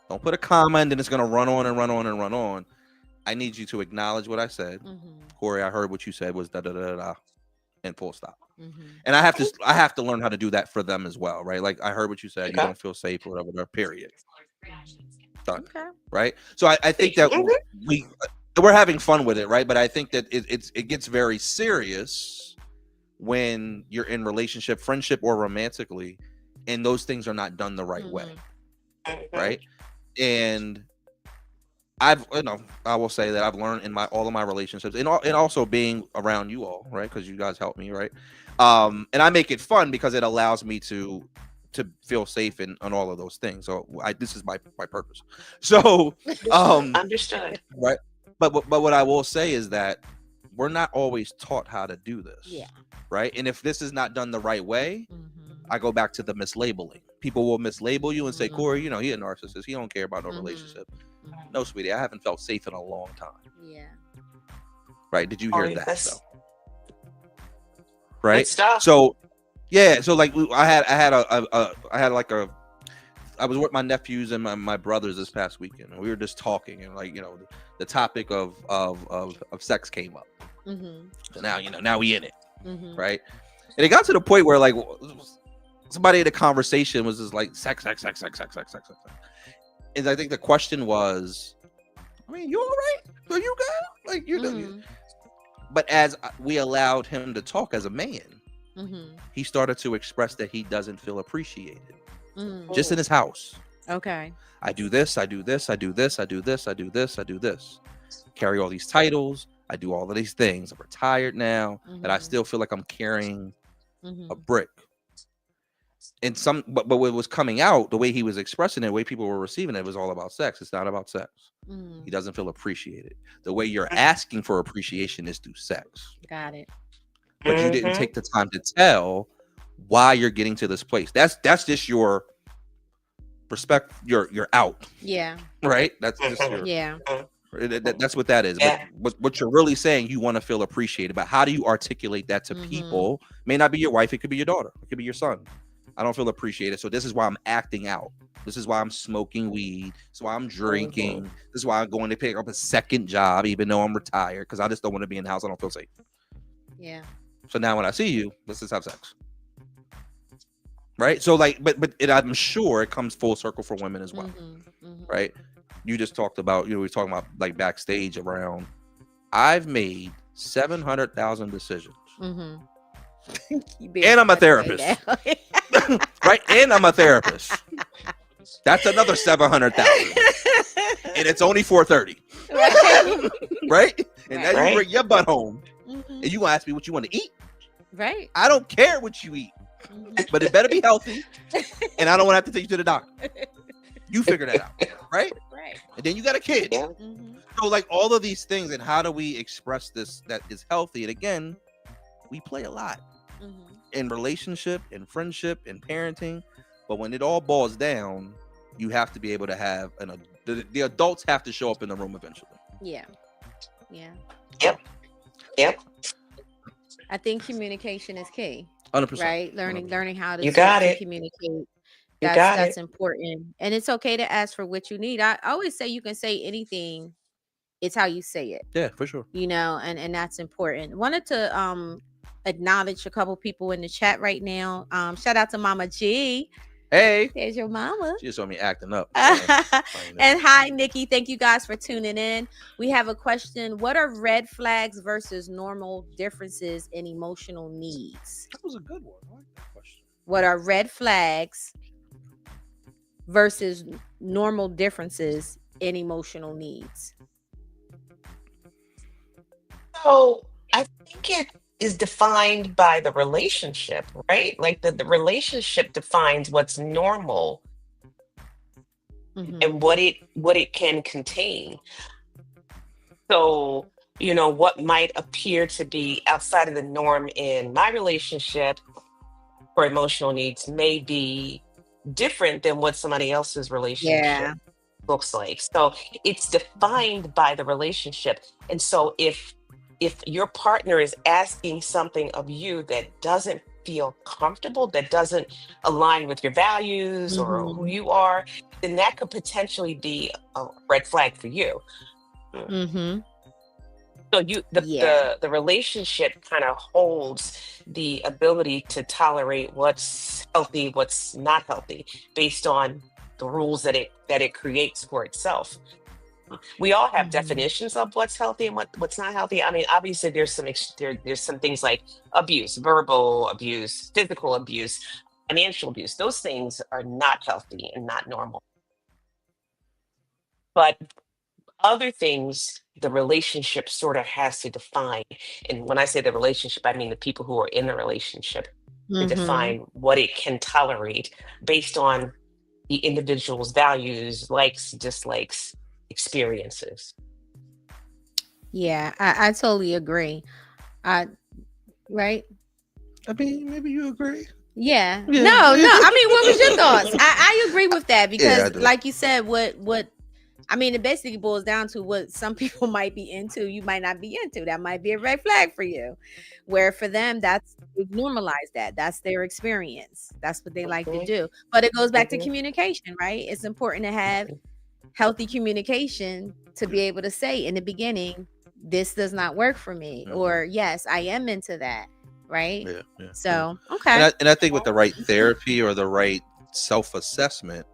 B: Don't put a comma and then it's gonna run on and run on and run on. I need you to acknowledge what I said. Corey, I heard what you said was da da da da, and full stop. And I have to learn how to do that for them as well, right? Like I heard what you said. You
D: Okay.
B: don't feel safe or whatever. Period. Done.
A: Okay.
B: Right. So I think that we we're having fun with it, right? But I think that it gets very serious when you're in relationship, friendship, or romantically, and those things are not done the right way, right? And I will say that I've learned in all of my relationships, and also being around you all, right? Because you guys help me, right? And I make it fun because it allows me to feel safe on all of those things. So this is my purpose. So
D: Understood.
B: right. But what I will say is that we're not always taught how to do this.
A: Yeah.
B: Right. And if this is not done the right way, I go back to the mislabeling. People will mislabel you and say, Corey, he a narcissist. He don't care about no relationship. No, sweetie, I haven't felt safe in a long time.
A: Yeah.
B: Right. Did you hear that?
D: Yes.
B: Though? Right.
D: Good stuff.
B: So yeah. So like I was with my nephews and my brothers this past weekend, and we were just talking, and like, the topic of sex came up. So now we in it, right? And it got to the point where like somebody in the conversation was just like sex. And I think the question was, I mean, you all right? Are you good? Like But as we allowed him to talk as a man, he started to express that he doesn't feel appreciated. Just in his house.
A: Okay.
B: I do this, I do this, I do this, I do this, I do this, I do this. Carry all these titles. I do all of these things. I'm retired now, but I still feel like I'm carrying a brick. And but what was coming out, the way he was expressing it, the way people were receiving it, was all about sex. It's not about sex. He doesn't feel appreciated. The way you're asking for appreciation is through sex.
A: Got it.
B: But you didn't take the time to tell why you're getting to this place. That's just your respect. You're out.
A: Yeah.
B: Right. That's just that's what that is.
D: Yeah.
B: But what you're really saying, you want to feel appreciated. But how do you articulate that to people? May not be your wife. It could be your daughter. It could be your son. I don't feel appreciated. So this is why I'm acting out. This is why I'm smoking weed. This is why I'm drinking. This is why I'm going to pick up a second job, even though I'm retired, because I just don't want to be in the house. I don't feel safe.
A: Yeah.
B: So now when I see you, let's just have sex. Right. So like, but I'm sure it comes full circle for women as well. Right. You just talked about, we were talking about like backstage around, I've made 700,000 decisions. And I'm a therapist. Right. And I'm a therapist. That's another 700,000. And it's only 4:30. Right. And now you bring your butt home and you gonna ask me what you want to eat.
A: Right.
B: I don't care what you eat. But it better be healthy, and I don't want to have to take you to the doctor. You figure that out, right?
A: Right.
B: And then you got a kid.
D: Yeah.
B: So like all of these things, and how do we express this that is healthy? And again, we play a lot in relationship, in friendship, in parenting. But when it all boils down, you have to be able to have the adults have to show up in the room eventually.
A: Yeah. Yeah.
D: Yep.
A: I think communication is key.
B: 100%.
A: Right. Learning how to communicate. That's important. And it's okay to ask for what you need. I always say you can say anything. It's how you say it.
B: Yeah, for sure.
A: And that's important. Wanted to acknowledge a couple people in the chat right now. Shout out to Mama G.
B: Hey.
A: There's your mama.
B: She just saw me acting up.
A: And hi, Nikki. Thank you guys for tuning in. We have a question. What are red flags versus normal differences in emotional needs?
B: That was a good one. I like that question.
A: What are red flags versus normal differences in emotional needs?
D: So I think it is defined by the relationship, right? Like the relationship defines what's normal and what it can contain. So, what might appear to be outside of the norm in my relationship for emotional needs may be different than what somebody else's relationship looks like. So it's defined by the relationship. And so if your partner is asking something of you that doesn't feel comfortable, that doesn't align with your values or who you are, then that could potentially be a red flag for you. So the relationship kind of holds the ability to tolerate what's healthy, what's not healthy, based on the rules that it creates for itself. We all have
A: Mhm.
D: definitions of what's healthy and what's not healthy. I mean, obviously, there's some things like abuse, verbal abuse, physical abuse, financial abuse. Those things are not healthy and not normal. But other things, the relationship sort of has to define. And when I say the relationship, I mean the people who are in the relationship to
A: Mhm.
D: define what it can tolerate based on the individual's values, likes, dislikes, experiences.
A: Yeah, I totally agree. I right?
B: I mean, maybe you agree.
A: Yeah. No,
B: Yeah.
A: no. I mean, what was your thoughts? I agree with that
B: Yeah, I
A: because,
B: do.
A: like you said, what I mean, it basically boils down to what some people might be into, you might not be into. That might be a red flag for you. Where for them, that's they've normalized that. That's their experience. That's what they like to
D: Mhm,
A: do. But it goes back to
D: mhm,
A: communication, right? It's important to have
D: mhm.
A: healthy communication to be able to say in the beginning, this does not work for me,
B: Mhm.
A: or yes, I am into that, right?
B: Yeah, yeah, yeah.
A: So, okay.
B: And I think with the right therapy or the right self-assessment,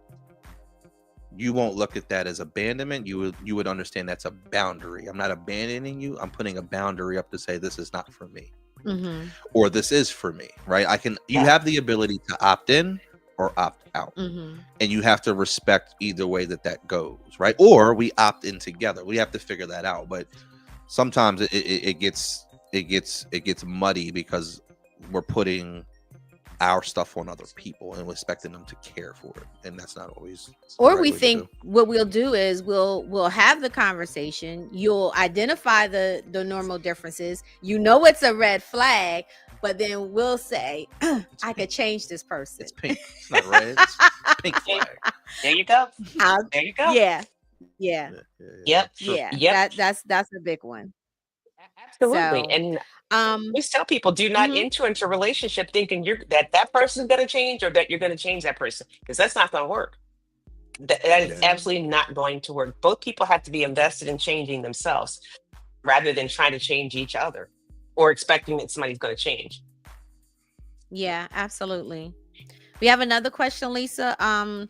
B: you won't look at that as abandonment. You would understand that's a boundary. I'm not abandoning you. I'm putting a boundary up to say this is not for me,
A: Mm-hmm.
B: or this is for me, right? You
D: Yeah.
B: have the ability to opt in or opt out,
A: Mm-hmm.
B: and you have to respect either way that goes, right? Or we opt in together. We have to figure that out. But sometimes it gets muddy because we're putting our stuff on other people and expecting them to care for it, and that's not always the
A: Or
B: right
A: we
B: way to
A: think
B: do.
A: what we'll do is we'll have the conversation. You'll identify the normal differences. You know it's a red flag, but then we'll say,
B: It's
A: I could
B: pink.
A: change this person.
B: It's pink. It's not red. It's pink
D: There,
B: flag.
D: there you go.
A: I'll-
D: There you go.
A: yeah, yeah,
B: Yeah, yeah, yeah.
D: Yep.
B: True.
A: yeah.
D: Yep.
A: That's a big one.
D: Absolutely.
A: So,
D: And I
A: um,
D: always tell people, do not
A: mhm.
D: enter into a relationship thinking that person's going to change or that you're going to change that person, because that's not going to work. That is
B: Yeah.
A: Mhm.
D: absolutely not going to work. Both people have to be invested in changing themselves rather than trying to change each other or expecting that somebody's going to change.
A: Yeah, absolutely. We have another question, Lisa.
D: Mhm.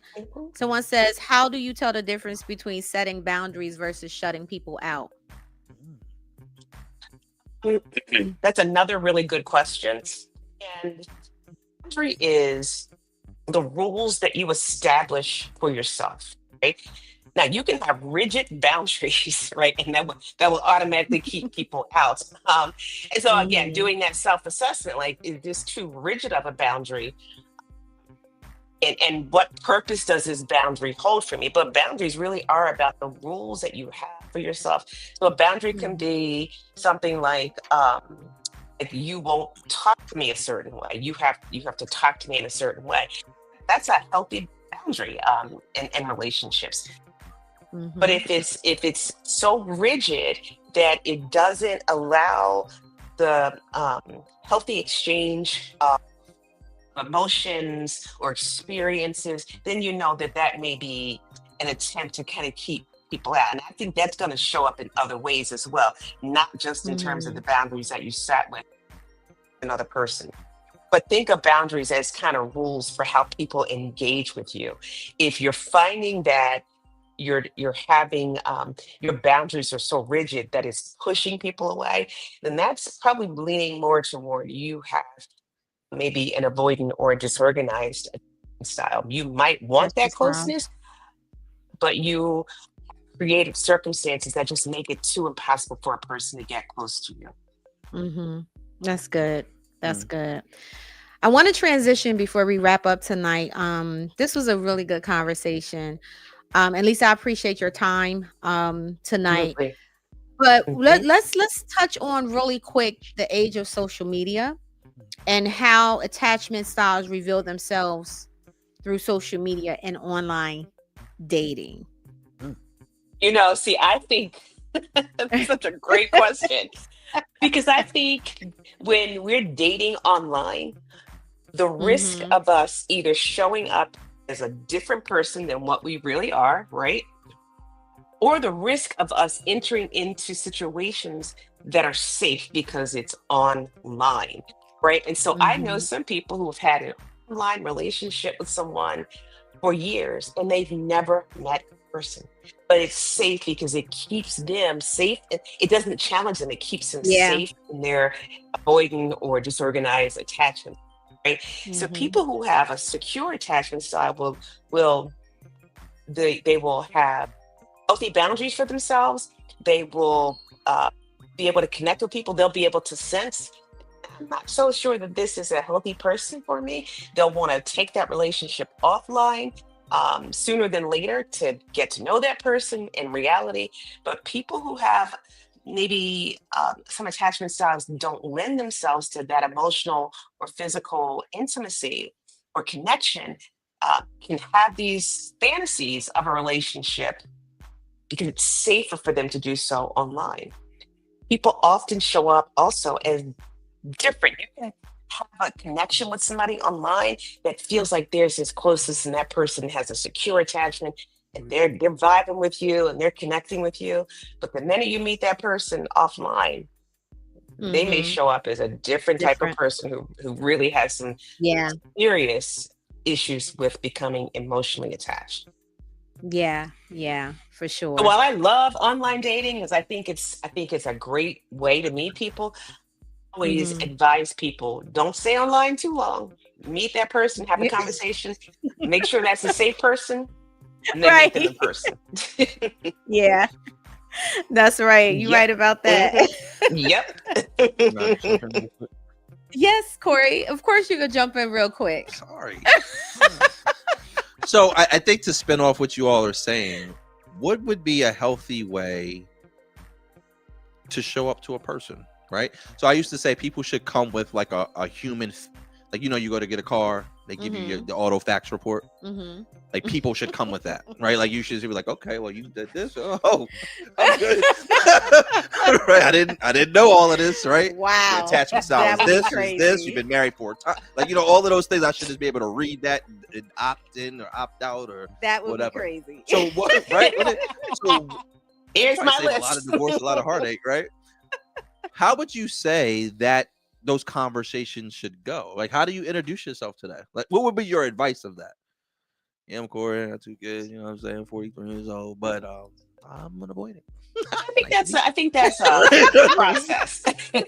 A: Someone says, how do you tell the difference between setting boundaries versus shutting people out?
D: That's another really good question. And boundary is the rules that you establish for yourself, right? Now you can have rigid boundaries, right? And that will automatically keep people out. And so again,
A: Mhm.
D: doing that self-assessment, like, is this too rigid of a boundary? And what purpose does this boundary hold for me? But boundaries really are about the rules that you have for yourself. So a boundary can
A: Mhm.
D: be something like you won't talk to me a certain way. You have to talk to me in a certain way. That's a healthy boundary in relationships. But
A: Mhm.
D: if it's so rigid that it doesn't allow the healthy exchange emotions or experiences, then you know that may be an attempt to kind of keep people out. And I think that's going to show up in other ways as well, not just in terms of the
A: Mhm.
D: boundaries that you set with another person. But think of boundaries as kind of rules for how people engage with you. If you're finding that you're having your boundaries are so rigid that it's pushing people away, then that's probably leaning more toward you have maybe an avoidant or a disorganized style. You might want
A: That's
D: that
A: just wrong.
D: closeness, but you created circumstances that just make it too impossible for a person to get close to you.
A: Mhm. That's good. That's
B: Mm.
A: good. I want to transition before we wrap up tonight. This was a really good conversation. And Lisa, I appreciate your time tonight.
D: Absolutely.
A: But
D: Mhm.
A: let's touch on really quick the age of social media and how attachment styles reveal themselves through social media and online dating.
B: Mm.
D: See, I think that's such a great question because I think when we're dating online, the risk
A: Mhm.
D: of us either showing up as a different person than what we really are, right? Or the risk of us entering into situations that are safe because it's online, right? And so I know
A: Mhm.
D: some people who have had an online relationship with someone for years and they've never met a person. but it's safe because it keeps them safe. It doesn't challenge them. It keeps them
A: Yeah.
D: safe in their avoidant or disorganized attachment, right? So
A: Mhm.
D: people who have a secure attachment style will they will have healthy boundaries for themselves. They will be able to connect with people. They'll be able to sense, I'm not so sure that this is a healthy person for me. They'll want to take that relationship offline sooner than later to get to know that person in reality. But people who have maybe some attachment styles don't lend themselves to that emotional or physical intimacy or connection can have these fantasies of a relationship because it's safer for them to do so online. People often show up also as different. You can have a connection with somebody online that feels like there's this closeness and that person has a secure attachment and they're vibing with you and they're connecting with you. But the minute you meet that person offline, they may
A: Mhm.
D: show up as a different type of
A: Different.
D: person who really has some
A: Yeah.
D: serious issues with becoming emotionally attached.
A: Yeah. Yeah. For
D: So
A: sure.
D: while I love online dating, because I think it's a great way to meet people, always
A: Mhm.
D: advise people don't stay online too long. Meet that person, have a
A: Yeah.
D: conversation, make sure that's a safe person, and then meet them in
A: Right.
D: person.
A: Yeah. That's right. You're
D: Yep.
A: right about that.
D: Hmm. Yep.
B: Can I jump in real quick?
A: Yes, Corey. Of course you could jump in real quick.
B: Sorry. So I think to spin off what you all are saying, what would be a healthy way to show up to a person, right? So I used to say people should come with like a human, like, you go to get a car, they give you
A: Mhm.
B: the auto facts report.
A: Mhm.
B: Like people should come with that, right? Like you should be like, okay, well you did this. Oh, I'm good. Right? I didn't know all of this, right? Your
A: Wow.
B: attachment style
A: That
B: is
A: would be
B: this, is this. You've
A: crazy.
B: been married 4 times. Like, all of those things. I should just be able to read that and opt in or opt out or
A: That would be
B: whatever.
A: crazy.
B: So what, right? So
D: Here's
B: probably
D: my
B: save a lot of
D: list.
B: divorce, a lot of heartache, right? How would you say that those conversations should go? Like, how do you introduce yourself to that? Like, what would be your advice of that? Yeah, I'm Corey, not too good, you know what I'm saying? 43 years old, but I'm an avoidant.
D: I think
B: Nice to
D: that's
B: meet
D: I think that's a
B: you.
D: process. Because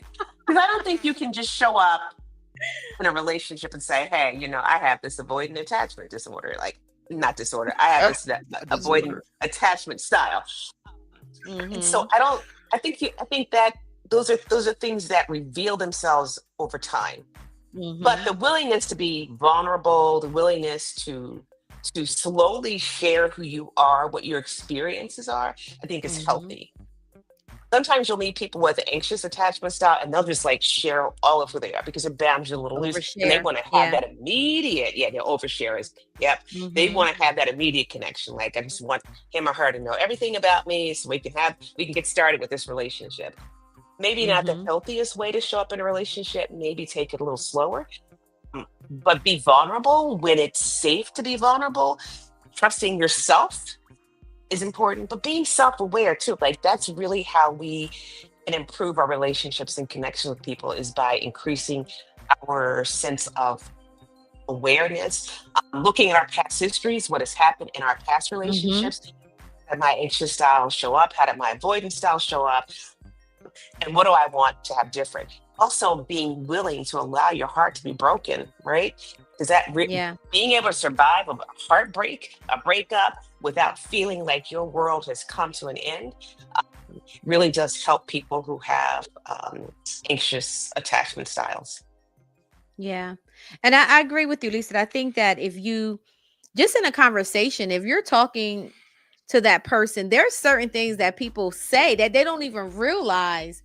D: I don't think you can just show up in a relationship and say, hey, I have this avoidant attachment disorder. Like, not disorder. I have this avoidant
B: Disorder.
D: attachment style. And so
A: Mhm.
D: I think that those are things that reveal themselves over time. But
A: Mhm.
D: the willingness to be vulnerable, the willingness to slowly share who you are, what your experiences are, I think is
A: Mhm.
D: healthy. Sometimes you'll meet people with anxious attachment style and they'll just like share all of who they are because their boundaries are a little loose and they
A: Overshare.
D: want to have
A: Yeah.
D: that immediate, yeah, they're oversharers. Yep. They
A: Mhm.
D: want to have that immediate connection. Like, I just want him or her to know everything about me so we can get started with this relationship. Maybe not the
A: Mhm.
D: healthiest way to show up in a relationship, maybe take it a little slower, but be vulnerable when it's safe to be vulnerable. Trusting yourself is important, but being self-aware too. Like, that's really how we can improve our relationships and connection with people is by increasing our sense of awareness, looking at our past histories, what has happened in our past
A: Mhm.
D: relationships. How did my anxious style show up? How did my avoidance style show up? And what do I want to have different? Also, being willing to allow your heart to be broken, right? Because
A: Yeah.
D: being able to survive a heartbreak, a breakup, without feeling like your world has come to an end, really does help people who have anxious attachment styles.
A: Yeah. And I agree with you, Lisa. I think that if you just in a conversation, if you're talking to that person, there's certain things that people say that they don't even realize,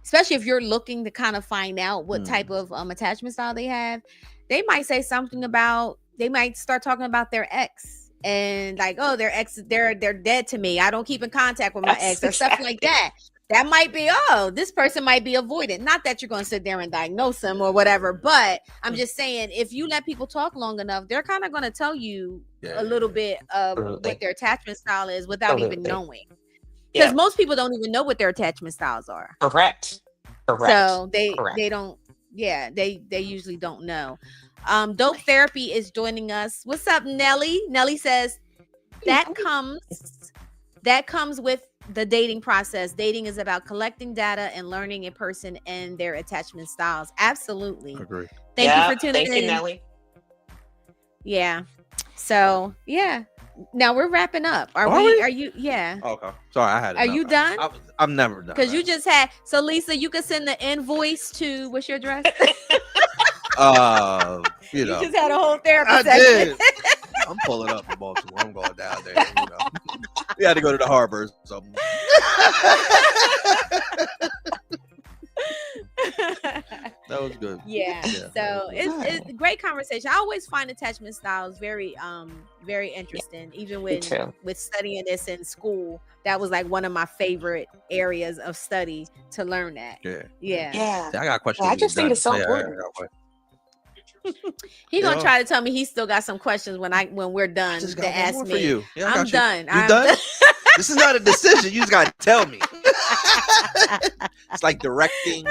A: especially if you're looking to kind of find out what type
B: Hmm.
A: of attachment style they have. They might say something about, they might start talking about their ex and like, oh, their ex, they're dead to me. I don't keep in contact with my
D: Yes,
A: ex or stuff like
D: exactly.
A: that. That might be, oh, this person might be avoidant. Not that you're going to sit there and diagnose them or whatever, but I'm just saying, if you let people talk long enough, they're kind of going to tell you a
B: Yeah.
A: little bit of what
D: Absolutely.
A: their attachment style is without even
D: Absolutely.
A: knowing. Because
D: Yep.
A: most people don't even know what their attachment styles are.
D: Correct. Correct.
A: So they
D: Correct.
A: they don't, yeah, they usually don't know. Dope Therapy is joining us. What's up, Nelly? Nelly says that comes that comes with the dating process. Dating is about collecting data and learning a person and their attachment styles. Absolutely.
B: Agree.
A: Thank you for tuning
D: Thank you,
A: in.
D: Nelly.
A: Yeah. So yeah. Now we're wrapping up. Are
B: we?
A: Are you? Yeah.
B: Okay. Sorry, I had.
A: Are you done?
B: I'm never done.
A: Because you just had. So Lisa, you can send the invoice to. What's your address?
B: You know.
A: You just had a whole therapy
B: I
A: session.
B: did. I'm pulling up in Baltimore. I'm going down there. You know. We had to go to the harbor or something. That was good.
A: Yeah. So it's a great conversation. I always find attachment styles very very interesting. Even with studying this in school, that was like one of my favorite areas of study to learn that.
D: Yeah.
B: I got questions.
D: I just think it's so important.
A: He gonna try to tell me he still got some questions when we're done to ask me.
B: For you. Yeah,
A: I'm done.
B: You done? This is not a decision. You just gotta tell me. It's like directing.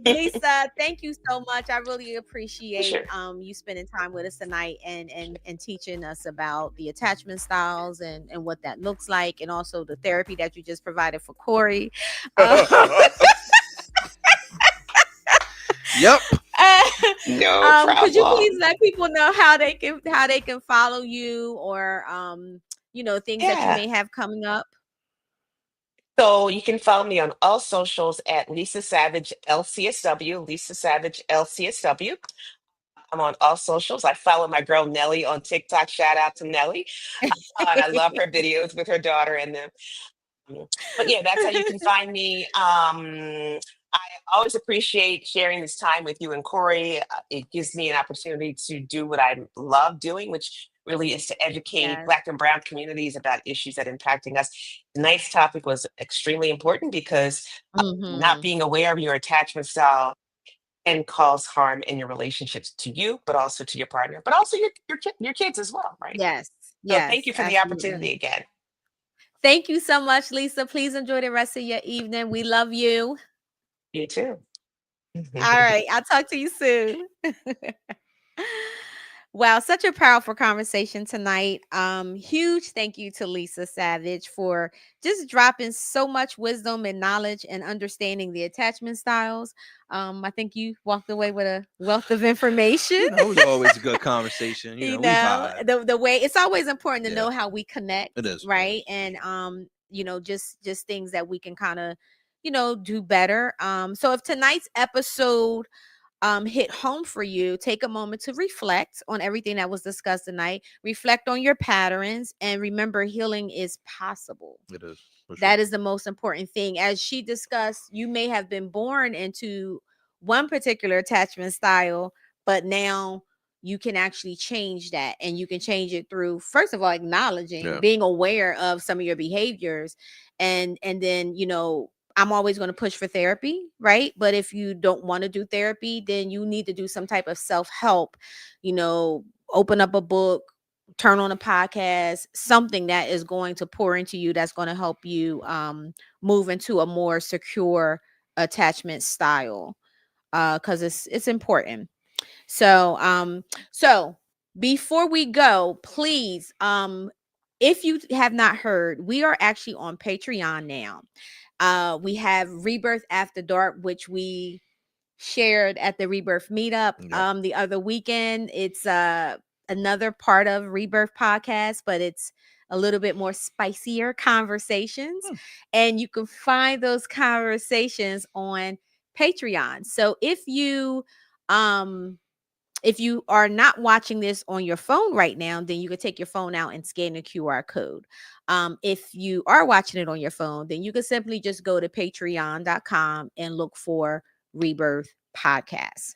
A: Lisa, thank you so much. I really appreciate you spending time with us tonight and teaching us about the attachment styles and what that looks like, and also the therapy that you just provided for Corey.
B: Yep.
D: No problem.
A: Could you please let people know how they can follow you, or things that you may have coming up?
D: So you can follow me on all socials at Lisa Savage LCSW. Lisa Savage LCSW. I'm on all socials. I follow my girl Nelly on TikTok. Shout out to Nelly. And I love her videos with her daughter in them. But yeah, that's how you can find me. I always appreciate sharing this time with you and Corey. It gives me an opportunity to do what I love doing, which really is to educate Black and Brown communities about issues that are impacting us. Tonight's topic was extremely important because not being aware of your attachment style can cause harm in your relationships to you, but also to your partner, but also your kids as well, right?
A: Yes.
D: So thank you for the opportunity again.
A: Thank you so much, Lisa. Please enjoy the rest of your evening. We love you.
D: You too.
A: All right. I'll talk to you soon. Wow, such a powerful conversation tonight. Huge thank you to Lisa Savage for just dropping so much wisdom and knowledge and understanding the attachment styles. I think you walked away with a wealth of information.
B: It was always a good conversation.
A: The way it's always important to know how we connect.
B: It is.
A: Right. And just things that we can kind of, do better. So if tonight's episode hit home for you, take a moment to reflect on everything that was discussed tonight. Reflect on your patterns and remember, healing is possible.
B: It is.
A: That is the most important thing. As she discussed, you may have been born into one particular attachment style, but now you can actually change that, and you can change it through, first of all, acknowledging, being aware of some of your behaviors, and then, I'm always going to push for therapy, right? But if you don't want to do therapy, then you need to do some type of self-help, open up a book, turn on a podcast, something that is going to pour into you, that's going to help you move into a more secure attachment style, because it's important. So before we go, please, if you have not heard, we are actually on Patreon now. We have Rebirth After Dark, which we shared at the Rebirth meetup the other weekend. It's another part of Rebirth podcast, but it's a little bit more spicier conversations. And you can find those conversations on Patreon. So if you are not watching this on your phone right now, then you can take your phone out and scan the QR code. If you are watching it on your phone, then you can simply just go to patreon.com and look for Rebirth Podcast.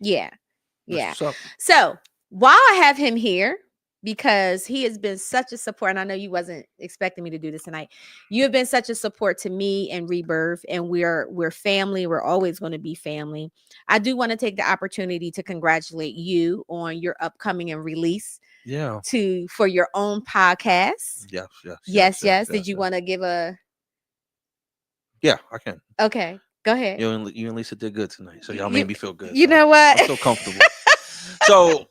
A: Yeah. So while I have him here, because he has been such a support, and I know you wasn't expecting me to do this tonight. You have been such a support to me and Rebirth, and we're family. We're always going to be family. I do want to take the opportunity to congratulate you on your upcoming and release. For your own podcast. Yes. Did you want to give a?
B: Yeah, I can.
A: Okay, go ahead.
B: You and Lisa did good tonight, so y'all made me feel good.
A: You know what?
B: I'm so comfortable. So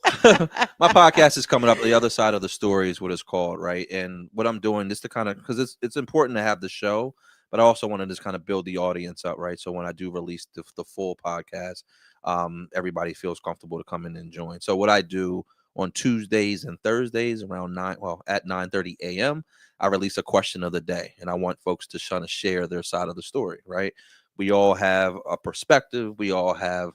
B: my podcast is coming up. The other side of the story is what it's called, right? And what I'm doing is to kind of, because it's important to have the show, but I also want to just kind of build the audience up, right? So when I do release the full podcast, everybody feels comfortable to come in and join. So what I do on Tuesdays and Thursdays around at 9:30 a.m., I release a question of the day, and I want folks to kind of share their side of the story, right? We all have a perspective. We all have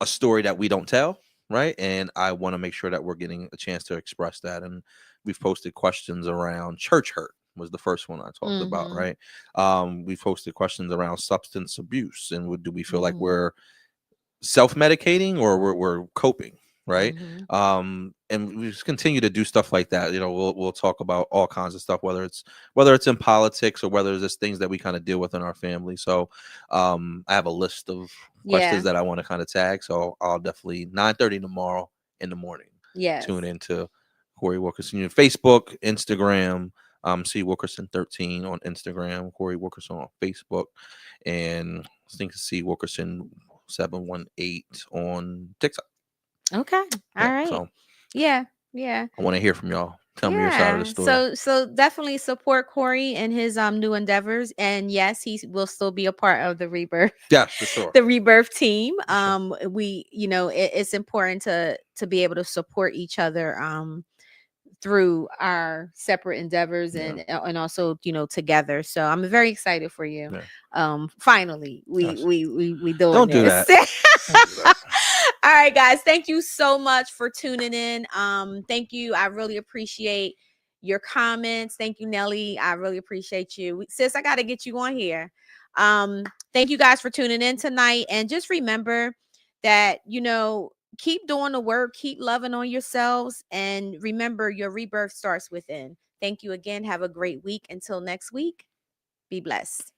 B: a story that we don't tell, right? And I want to make sure that we're getting a chance to express that. And we've posted questions around church hurt was the first one I talked about,
A: Mhm.
B: right? We've posted questions around substance abuse and do we feel like
A: Mhm.
B: we're self-medicating or we're coping, right?
A: Mhm.
B: And we just continue to do stuff like that. We'll talk about all kinds of stuff, whether it's in politics or whether it's just things that we kind of deal with in our family. So I have a list of
A: Yeah.
B: questions that I want to kind of tag. So I'll definitely 9:30 tomorrow in the morning.
A: Yes.
B: Tune into Corey Wilkerson. Facebook, Instagram, C Wilkerson 13 on Instagram, Corey Wilkerson on Facebook, and I think C Wilkerson 718 on TikTok.
A: Okay. All
B: Yeah.
A: right.
B: So
A: Yeah. Yeah.
B: I want to hear from y'all. Tell me your side of the
A: Yeah.
B: story.
A: So definitely support Corey and his new endeavors. And yes, he will still be a part of the Rebirth
B: Yes, for sure.
A: the Rebirth team.
B: For sure.
A: We, it's important to be able to support each other through our separate endeavors
B: Yeah.
A: and also, together. So I'm very excited for you.
B: Yeah.
A: Finally, we
B: Yes.
A: we doing
B: Don't do
A: this.
B: that. Don't do that.
A: All right, guys. Thank you so much for tuning in. Thank you. I really appreciate your comments. Thank you, Nelly. I really appreciate you. Sis, I gotta get you on here. Thank you guys for tuning in tonight. And just remember that, keep doing the work, keep loving on yourselves, and remember your rebirth starts within. Thank you again. Have a great week. Until next week, be blessed.